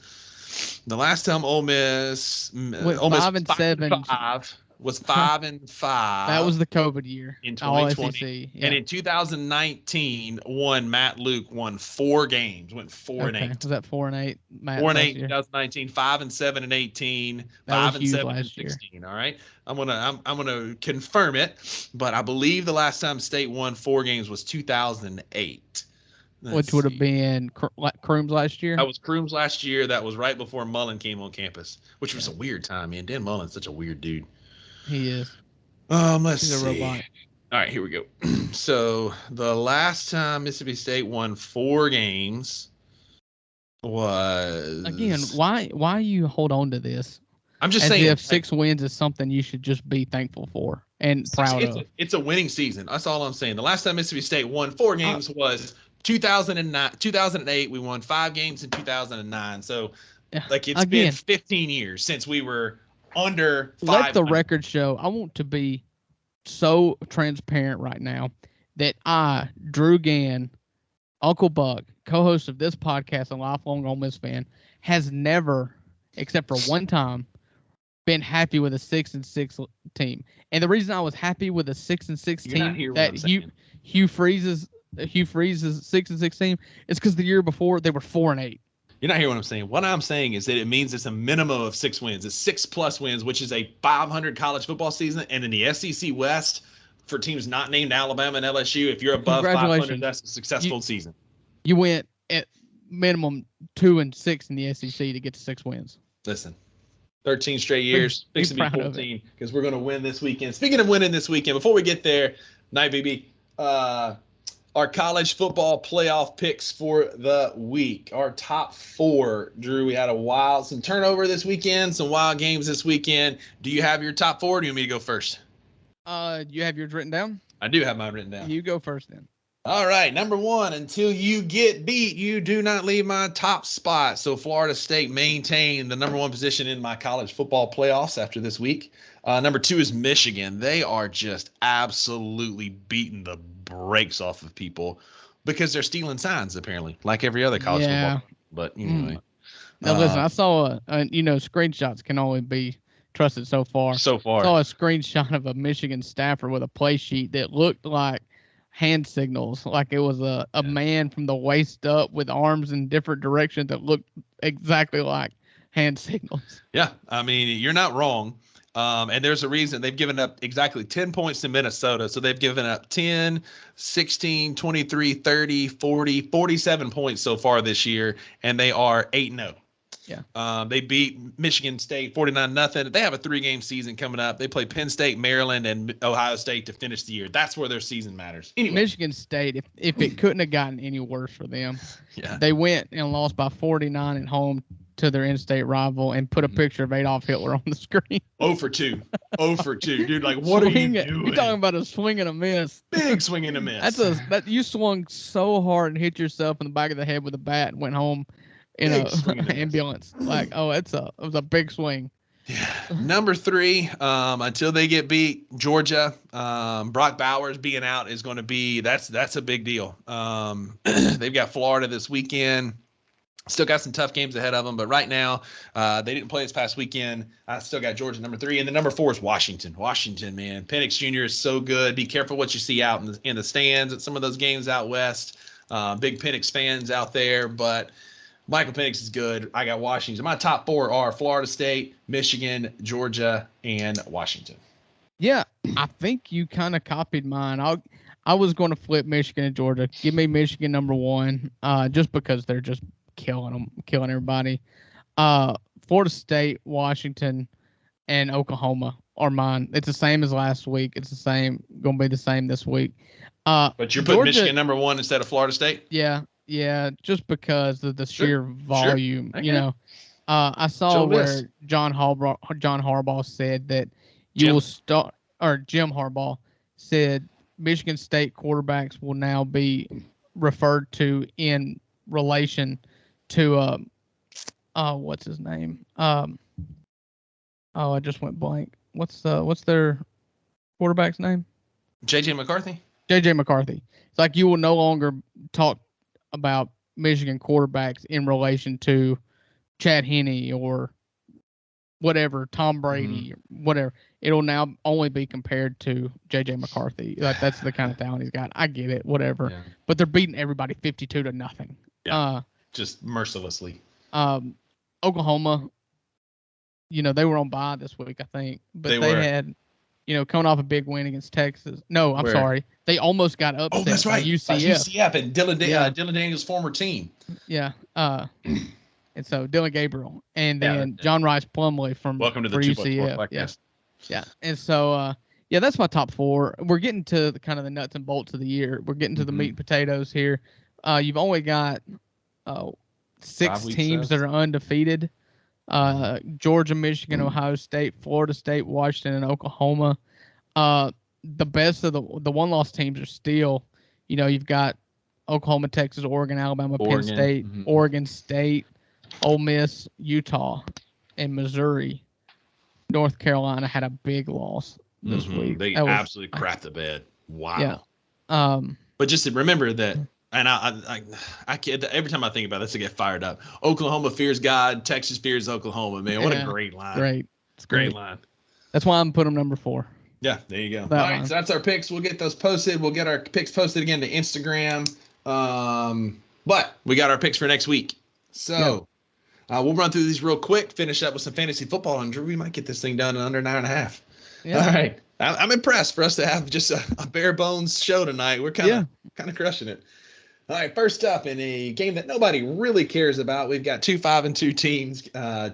the last time Ole Miss went 5-7. Was 5-5. That was the COVID year in 2020. All SEC, yeah. And in 2019, Matt Luke won 4 games, went 4-8. Was that 4-8? 4-8 in 2019, 5-7 in 18, 5-7 in 16. All right, I'm gonna confirm it, but I believe the last time State won 4 games was 2008. Which would have been Crooms last year? That was Crooms last year. That was right before Mullen came on campus, which was a weird time, man. Dan Mullen's such a weird dude. He is. Let's He's see. a robot. All right, here we go. So the last time Mississippi State won 4 games was why you hold on to this? I'm just saying, if 6 wins is something you should just be thankful for and proud of. It's a winning season. That's all I'm saying. The last time Mississippi State won 4 games was 2008. We won 5 games in 2009. So it's been 15 years since we were under 5. Let the record show. I want to be so transparent right now that I, Drew Gann, Uncle Buck, co-host of this podcast and lifelong Ole Miss fan, has never, except for one time, been happy with a 6-6 team. And the reason I was happy with a 6-6 team that Hugh Freeze's 6-6 team is because the year before they were 4-8. You're not hearing what I'm saying. What I'm saying is that it means it's a minimum of 6 wins. It's 6+ wins, which is a 500 college football season. And in the SEC West, for teams not named Alabama and LSU, if you're above 500, that's a successful season. You went at minimum 2-6 in the SEC to get to 6 wins. Listen, 13 straight years, fixing to be 14, because we're going to win this weekend. Speaking of winning this weekend, before we get there, Night BB, our college football playoff picks for the week. Our top 4, Drew. We had some turnover this weekend, some wild games this weekend. Do you have your top 4? Or do you want me to go first? You have yours written down? I do have mine written down. You go first then. All right, number 1, until you get beat, you do not leave my top spot. So Florida State maintained the number 1 position in my college football playoffs after this week. Number 2 is Michigan. They are just absolutely beating the brakes off of people because they're stealing signs, apparently, like every other college football. But anyway. Now, listen, I saw, screenshots can only be trusted so far. I saw a screenshot of a Michigan staffer with a play sheet that looked like hand signals, like it was a man from the waist up with arms in different directions that looked exactly like hand signals. Yeah, I mean, you're not wrong. And there's a reason they've given up exactly 10 points to Minnesota. So they've given up 10, 16, 23, 30, 40, 47 points so far this year. And they are 8-0. Yeah. They beat Michigan State 49-0. They have a 3-game season coming up. They play Penn State, Maryland, and Ohio State to finish the year. That's where their season matters. Anyway. Michigan State, if it couldn't have gotten any worse for them, they went and lost by 49 at home to their in-state rival and put a picture of Adolf Hitler on the screen. 0 for 2. 0 for 2. Dude, like, what are you doing? You're talking about a swing and a miss. Big swing and a miss. That you swung so hard and hit yourself in the back of the head with a bat and went home in an ambulance. Like, it was a big swing. Yeah. Number 3, until they get beat, Georgia. Brock Bowers being out is going to be that's a big deal. They've got Florida this weekend. Still got some tough games ahead of them, but right now they didn't play this past weekend. I still got Georgia number 3, and the number 4 is Washington. Washington, man, Penix Jr. is so good. Be careful what you see out in the stands at some of those games out west. Big Penix fans out there, but Michael Penix is good. I got Washington. My top 4 are Florida State, Michigan, Georgia, and Washington. Yeah, I think you kind of copied mine. I was going to flip Michigan and Georgia. Give me Michigan number 1, just because they're just killing everybody. Florida State, Washington, and Oklahoma are mine. It's the same as last week. It's the same. Going to be the same this week. But you're putting Michigan number 1 instead of Florida State? Yeah, just because of the sheer volume. Sure. You know, I saw where John Harbaugh said that Jim Harbaugh said Michigan State quarterbacks will now be referred to in relation to what's his name? I just went blank. What's their quarterback's name? JJ McCarthy. JJ McCarthy. It's like you will no longer talk about Michigan quarterbacks in relation to Chad Henne or whatever, Tom Brady, whatever. It'll now only be compared to JJ McCarthy. Like, that's the kind of talent he's got. I get it, whatever. Yeah. But they're beating everybody 52-0. Yeah. Just mercilessly. Oklahoma, they were on bye this week, I think. But they had, coming off a big win against Texas. No, I'm sorry. They almost got upset that's right. by UCF. UCF and Dylan Daniels' former team. Yeah. And so Dylan Gabriel. And then John Rice Plumlee from Welcome to the UCF. Podcast. Yeah. And so, that's my top 4. We're getting to the kind of the nuts and bolts of the year. We're getting to the meat and potatoes here. You've only got 6 teams that are undefeated. Georgia, Michigan, Ohio State, Florida State, Washington, and Oklahoma. The best of the one-loss teams are still, you've got Oklahoma, Texas, Oregon, Alabama, Penn State, Oregon State, Ole Miss, Utah, and Missouri. North Carolina had a big loss this week. They absolutely crapped the bed. Wow. Yeah. But just to remember that, and I can't, every time I think about this, I get fired up. Oklahoma fears God. Texas fears Oklahoma. Man, what a great line. Great. It's a great line. That's why I'm putting them number 4. Yeah, there you go. All right, so that's our picks. We'll get those posted. We'll get our picks posted again to Instagram. But we got our picks for next week. So we'll run through these real quick, finish up with some fantasy football, and we might get this thing done in under 9.5. Yeah. All right. I'm impressed for us to have just a bare bones show tonight. We're kind of crushing it. All right, first up in a game that nobody really cares about, we've got 2 5-2 teams.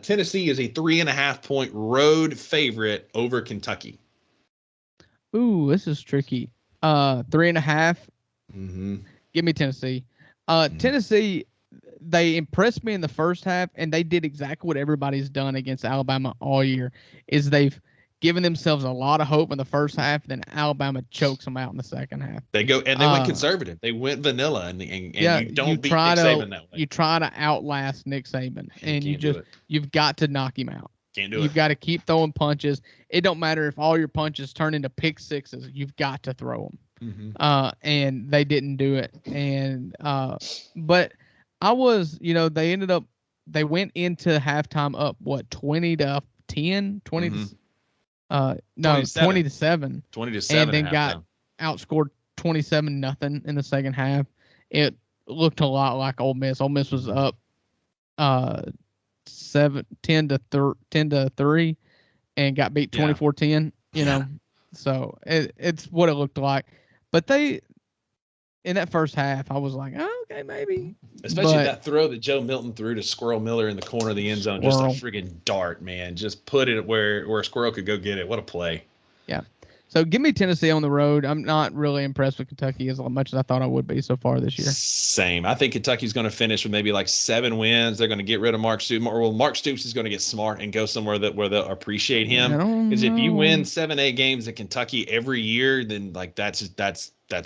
Tennessee is a 3.5-point road favorite over Kentucky. Ooh, this is tricky. 3.5. Give me Tennessee. Tennessee, they impressed me in the first half, and they did exactly what everybody's done against Alabama all year. Is they've given themselves a lot of hope in the first half, then Alabama chokes them out in the second half. They went conservative. They went vanilla, and you don't beat Nick Saban that way. You try to outlast Nick Saban, and you've got to knock him out. Can't do it. You've got to keep throwing punches. It don't matter if all your punches turn into pick sixes. You've got to throw them. And they didn't do it. And but I was, they went into halftime up 20-10, 20 to 20-7. 20-7. And then got outscored 27-0 in the second half. It looked a lot like Ole Miss. Ole Miss was up 10-3 and got beat 24-10, So it's what it looked like. But they, in that first half, I was like, oh, okay, maybe. Especially that throw that Joe Milton threw to Squirrel Miller in the corner of the end zone. Just a freaking dart, man. Just put it where a squirrel could go get it. What a play. Yeah. So give me Tennessee on the road. I'm not really impressed with Kentucky as much as I thought I would be so far this year. Same. I think Kentucky's going to finish with maybe like 7 wins. They're going to get rid of Mark Stoops. Well, Mark Stoops is going to get smart and go somewhere where they'll appreciate him. Because if you win 7-8 games at Kentucky every year, then like that's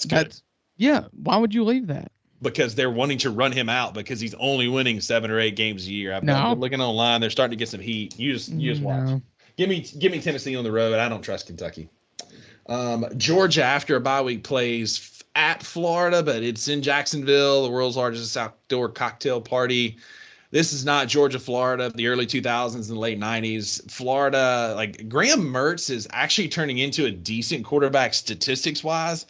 good. Yeah. Why would you leave that? Because they're wanting to run him out because he's only winning 7 or 8 games a year. I've been looking online. They're starting to get some heat. You just watch. Give me Tennessee on the road. I don't trust Kentucky. Georgia, after a bye week, plays at Florida, but it's in Jacksonville, the world's largest outdoor cocktail party. This is not Georgia, Florida of the early 2000s and late 90s. Florida, like Graham Mertz is actually turning into a decent quarterback statistics-wise.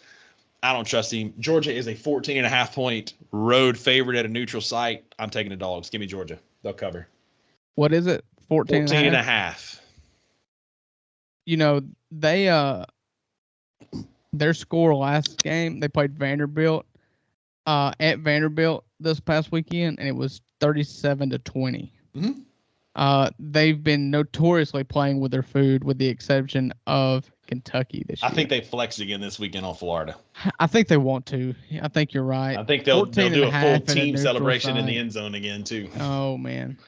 I don't trust him. Georgia is a 14.5-point road favorite at a neutral site. I'm taking the dogs. Give me Georgia. They'll cover. What is it? 14.5. You know, their score last game, they played Vanderbilt at Vanderbilt this past weekend, and it was 37-20. They've been notoriously playing with their food, with the exception of Kentucky this year. I think they flexed again this weekend on Florida. I think they want to. I think you're right. I think they'll do a full team celebration in the end zone again, too. Oh, man.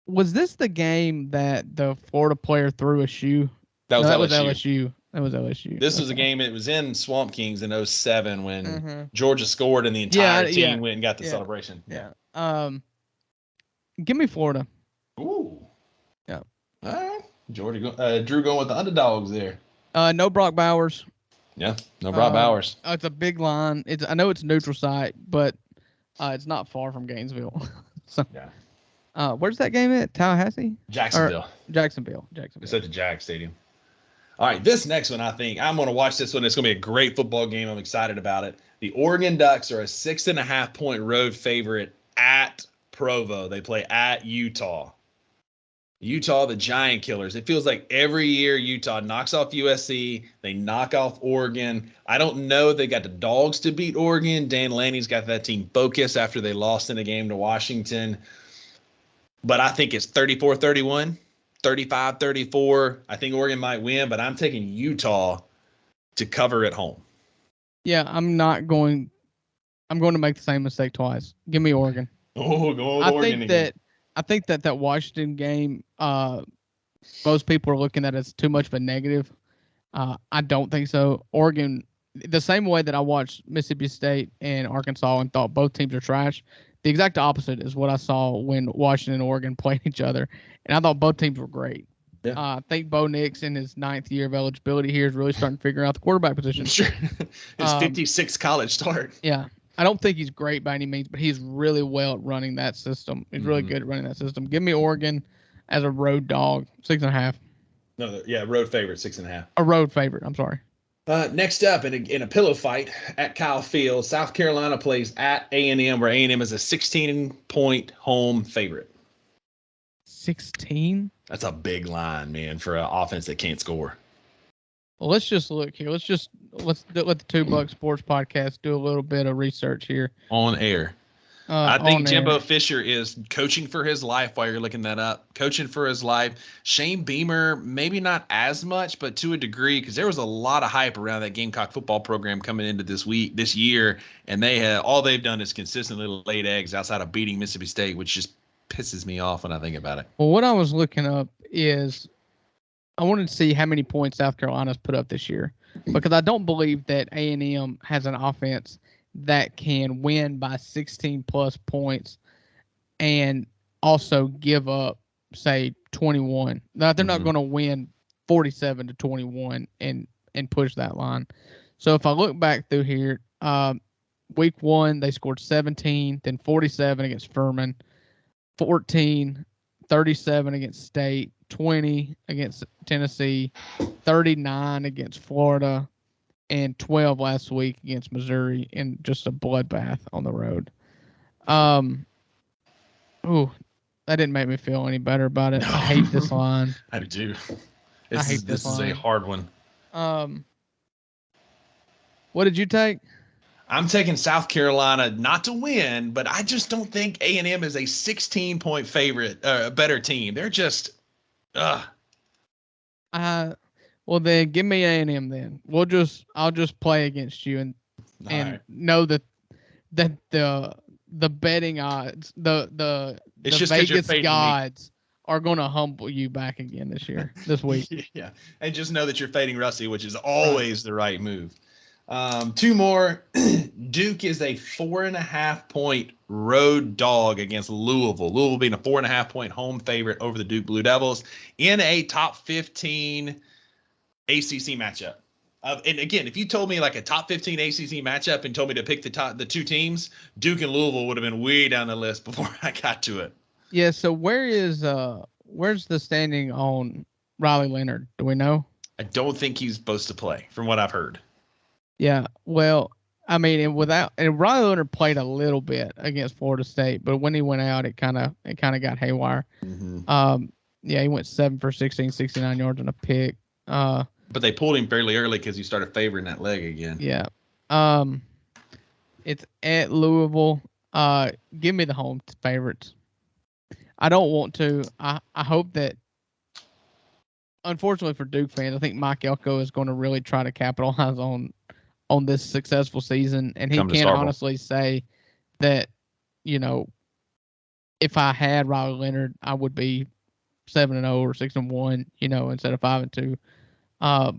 Was this the game that the Florida player threw a shoe? That was LSU. That was LSU. This was a game. It was in Swamp Kings in 2007 when Georgia scored and the entire team went and got the celebration. Yeah. Give me Florida. Ooh. Yeah. All right. Georgia. Drew going with the underdogs there. No Brock Bowers. Yeah. No Brock Bowers. It's a big line. I know it's a neutral site, but it's not far from Gainesville. So. Yeah. Where's that game at? Tallahassee? Jacksonville. Jacksonville. It's at the Jag Stadium. All right, this next one, I think I'm going to watch this one. It's going to be a great football game. I'm excited about it. The Oregon Ducks are a 6.5-point road favorite at Provo. They play at Utah. Utah, the Giant Killers. It feels like every year Utah knocks off USC. They knock off Oregon. I don't know. They got the dogs to beat Oregon. Dan Lanny's got that team focused after they lost in a game to Washington. But I think it's 34-31, 35-34. I think Oregon might win, but I'm taking Utah to cover at home. Yeah, I'm going to make the same mistake twice. Give me Oregon. Oh, go with Oregon again. I think that Washington game, most people are looking at it as too much of a negative. I don't think so. Oregon, the same way that I watched Mississippi State and Arkansas and thought both teams are trash, the exact opposite is what I saw when Washington and Oregon played each other. And I thought both teams were great. Yeah. I think Bo Nix in his 9th year of eligibility here is really starting to figure out the quarterback position. Sure. His 56th college start. Yeah. I don't think he's great by any means, but he's really well at running that system. He's really good at running that system. Give me Oregon as a road dog, 6.5. No, yeah, road favorite, 6.5. A road favorite. I'm sorry. Next up, in a pillow fight at Kyle Field, South Carolina plays at A&M, where A&M is a 16-point home favorite. 16? That's a big line, man, for an offense that can't score. Well, let's just look here. Let's let the Two Buck Sports Podcast do a little bit of research here. On air. I think Jimbo Fisher is coaching for his life while you're looking that up. Coaching for his life. Shane Beamer, maybe not as much, but to a degree, because there was a lot of hype around that Gamecock football program coming into this year, and all they've done is consistently laid eggs outside of beating Mississippi State, which just pisses me off when I think about it. Well, what I was looking up is I wanted to see how many points South Carolina's put up this year, because I don't believe that A&M has an offense that can win by 16-plus points and also give up, say, 21. Now, they're not going to win 47-21 and push that line. So if I look back through here, week 1, they scored 17, then 47 against Furman, 14, 37 against State, 20 against Tennessee, 39 against Florida, and 12 last week against Missouri in just a bloodbath on the road. That didn't make me feel any better about it. I hate this line. I do. This is a hard one. What did you take? I'm taking South Carolina not to win, but I just don't think A&M is a 16-point favorite, a better team. They're just, Well then, give me A&M then. I'll just play against you and right. know that the betting odds, It's the just because you're Vegas fading me. gods are going to humble you back again this week. Yeah. And just know that you're fading Rusty, which is always the right move. Two more. Duke is a 4.5-point road dog against Louisville. Louisville being a 4.5-point home favorite over the Duke Blue Devils in a top 15 ACC matchup. And again, if you told me like a top 15 ACC matchup and told me to pick the two teams, Duke and Louisville would have been way down the list before I got to it. Yeah. So where's the standing on Riley Leonard? Do we know? I don't think he's supposed to play, from what I've heard. Yeah. Well, I mean, and Riley Leonard played a little bit against Florida State, but when he went out, it kind of got haywire. Mm-hmm. Yeah, he went 7 for 16, 69 yards on a pick. But they pulled him fairly early because he started favoring that leg again. Yeah. It's at Louisville. Give me the home favorites. I don't want to. I hope that. Unfortunately for Duke fans, I think Mike Elko is going to really try to capitalize on this successful season, and he can honestly say that, if I had Riley Leonard, I would be 7-0 or 6-1, instead of 5-2.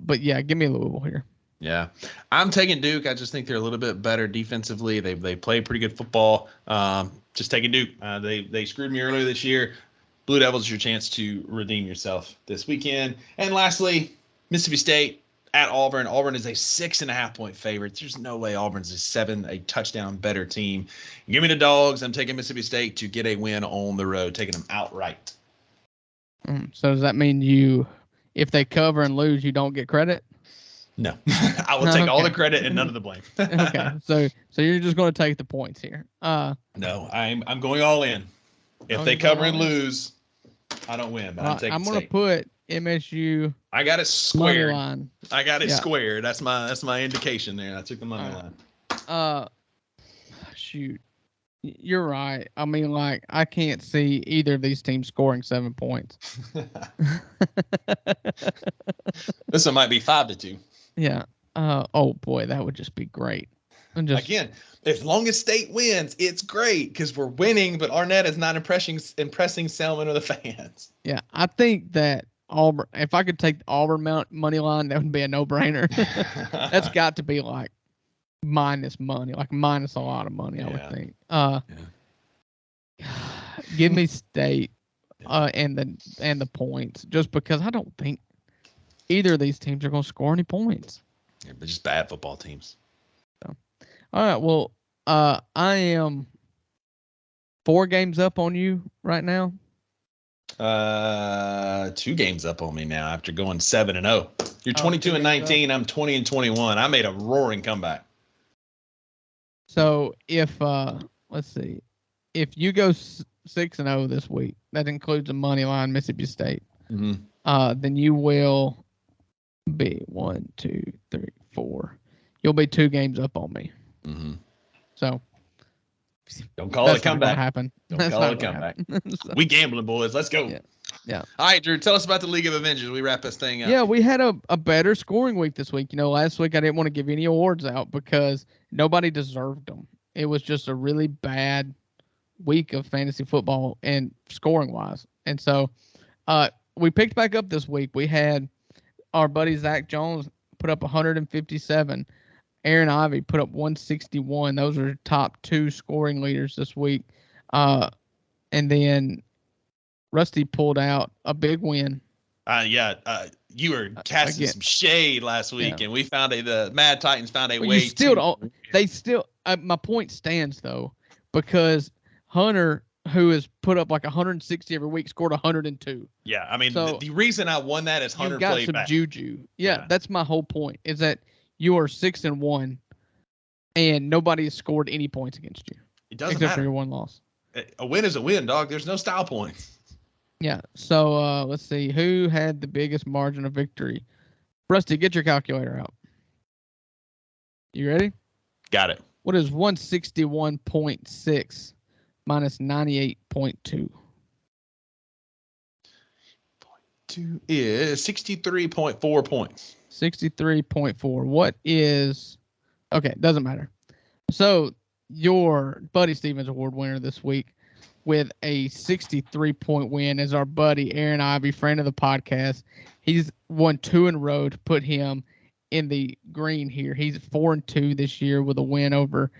But yeah, give me Louisville here. Yeah, I'm taking Duke. I just think they're a little bit better defensively. They play pretty good football. Just taking Duke. They screwed me earlier this year. Blue Devils is your chance to redeem yourself this weekend. And lastly, Mississippi State at Auburn. Auburn is a 6.5-point favorite. There's no way Auburn's a touchdown better team. Give me the dogs. I'm taking Mississippi State to get a win on the road, taking them outright. So does that mean if they cover and lose, you don't get credit? No, I will take all the credit and none of the blame. Okay, so you're just going to take the points here. No, I'm going all in. If they cover and lose, I don't win. But I'm going to put MSU. I got it squared. Line. I got it squared. That's my indication there. I took the money line. Shoot, you're right. I mean, like, I can't see either of these teams scoring 7 points. This one might be 5-2. Yeah. Oh boy, that would just be great. Again, as long as State wins, it's great because we're winning, but Arnett is not impressing Selman or the fans. Yeah, I think that Auburn. If I could take the Auburn money line, that would be a no-brainer. That's got to be like minus money, like minus a lot of money. I would think. Give me State and the points, just because I don't think either of these teams are going to score any points. Yeah, they're just bad football teams. So, all right. Well, I am 4 games up on you right now. 2 games up on me now after going 7-0. You're 22-19. I'm 20-21. I made a roaring comeback. So if let's see, if you go 6-0 this week, that includes a money line Mississippi State. Mm-hmm. Then you will be 1, 2, 3, 4. You'll be 2 games up on me. Mm-hmm. So don't call it a comeback. Happen. Don't call it a comeback. So, we gambling, boys. Let's go. Yeah. All right, Drew. Tell us about the League of Avengers. We wrap this thing up. Yeah, we had a better scoring week this week. Last week I didn't want to give any awards out because nobody deserved them. It was just a really bad week of fantasy football and scoring wise. And so we picked back up this week. We had our buddy Zach Jones put up 157. Aaron Ivey put up 161. Those are top 2 scoring leaders this week. And then Rusty pulled out a big win. You were casting some shade last week, and we found the Mad Titans found a way. You still don't. They still. My point stands though, because Hunter, who has put up like 160 every week, scored 102. Yeah, I mean, so the reason I won that is Hunter got played some back. Juju. Yeah, that's my whole point. Is that you are 6-1, and nobody has scored any points against you. It doesn't except matter. for your one loss. A win is a win, dog. There's no style points. Yeah. So let's see who had the biggest margin of victory. Rusty, get your calculator out. You ready? Got it. What is 161.6 minus 98.2? is 63.4 points. 63.4. What is – okay, doesn't matter. So your Buddy Stevens Award winner this week with a 63-point win is our buddy Aaron Ivey, friend of the podcast. He's won 2 in a row to put him in the green here. He's 4-2 this year with a win over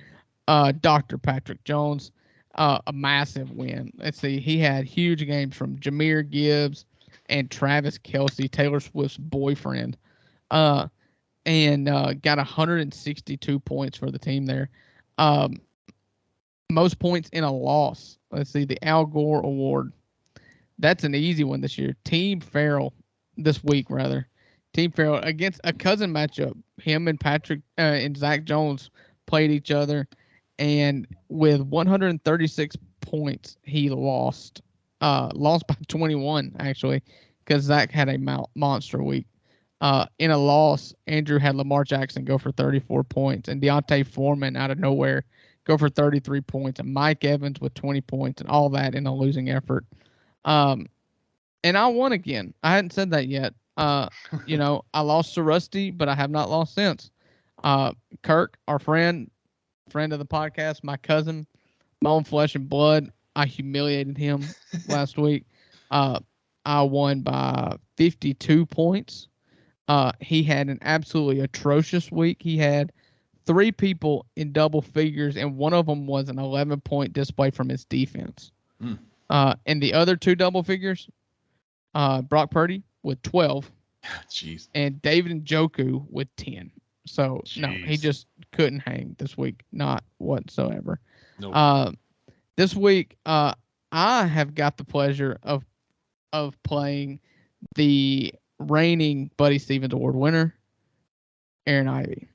Dr. Patrick Jones. A massive win. Let's see. He had huge games from Jahmyr Gibbs and Travis Kelce, Taylor Swift's boyfriend, and got 162 points for the team there. Most points in a loss. Let's see, the Al Gore Award. That's an easy one this year. Team Farrell this week, rather. Team Farrell against a cousin matchup. Him and Patrick and Zach Jones played each other, and with 136 points, he lost. Lost by 21, actually, because Zach had a monster week. In a loss, Andrew had Lamar Jackson go for 34 points, and Deontay Foreman out of nowhere go for 33 points, and Mike Evans with 20 points, and all that in a losing effort. And I won again. I hadn't said that yet. I lost to Rusty, but I have not lost since. Kirk, our friend of the podcast, my cousin, my own flesh and blood, I humiliated him last week. I won by 52 points. He had an absolutely atrocious week. He had 3 people in double figures, and one of them was an 11-point display from his defense. And the other 2 double figures, Brock Purdy with 12. Jeez. And David Njoku with 10. So, Jeez. No, he just couldn't hang this week. Not whatsoever. Nope. This week, I have got the pleasure of playing the reigning Buddy Stevens Award winner, Aaron Ivey.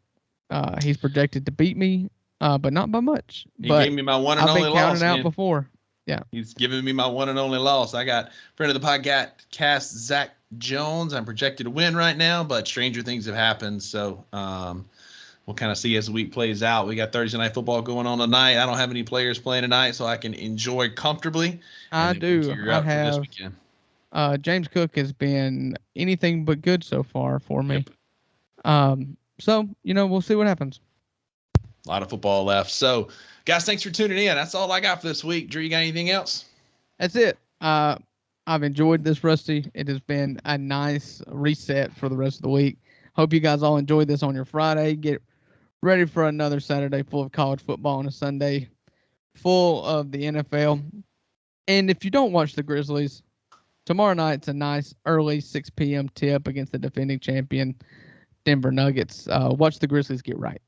He's projected to beat me, but not by much. He gave me my one and only loss. I've been counting out before. Yeah. He's giving me my one and only loss. I got friend of the podcast, Zach Jones. I'm projected to win right now, but stranger things have happened. So we'll kind of see as the week plays out. We got Thursday night football going on tonight. I don't have any players playing tonight, so I can enjoy comfortably. I do. I have. This weekend. James Cook has been anything but good so far for me. Yep. So, we'll see what happens. A lot of football left. So, guys, thanks for tuning in. That's all I got for this week. Drew, you got anything else? That's it. I've enjoyed this, Rusty. It has been a nice reset for the rest of the week. Hope you guys all enjoyed this on your Friday. Get ready for another Saturday full of college football and a Sunday full of the NFL. And if you don't watch the Grizzlies, tomorrow night's a nice early 6 p.m. tip against the defending champion Denver Nuggets. Watch the Grizzlies get right.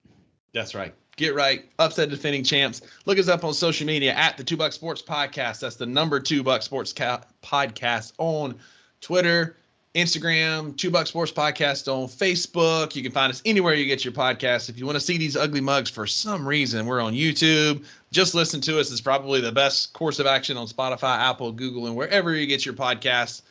That's right. Get right. Upset defending champs. Look us up on social media at the 2 Buck Sports Podcast. That's the number 2 Buck Sports Podcast on Twitter, Instagram, 2 Buck Sports Podcast on Facebook. You can find us anywhere you get your podcasts. If you want to see these ugly mugs for some reason, we're on YouTube. Just listen to us. It's probably the best course of action on Spotify, Apple, Google, and wherever you get your podcasts.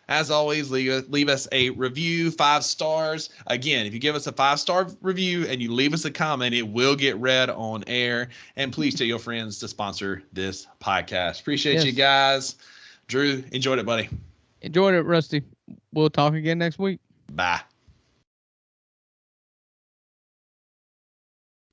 As always, leave us a review, 5 stars. Again, if you give us a 5-star review and you leave us a comment, it will get read on air. And please tell your friends to sponsor this podcast. Appreciate you guys. Drew, enjoyed it, buddy. Enjoyed it, Rusty. We'll talk again next week. Bye.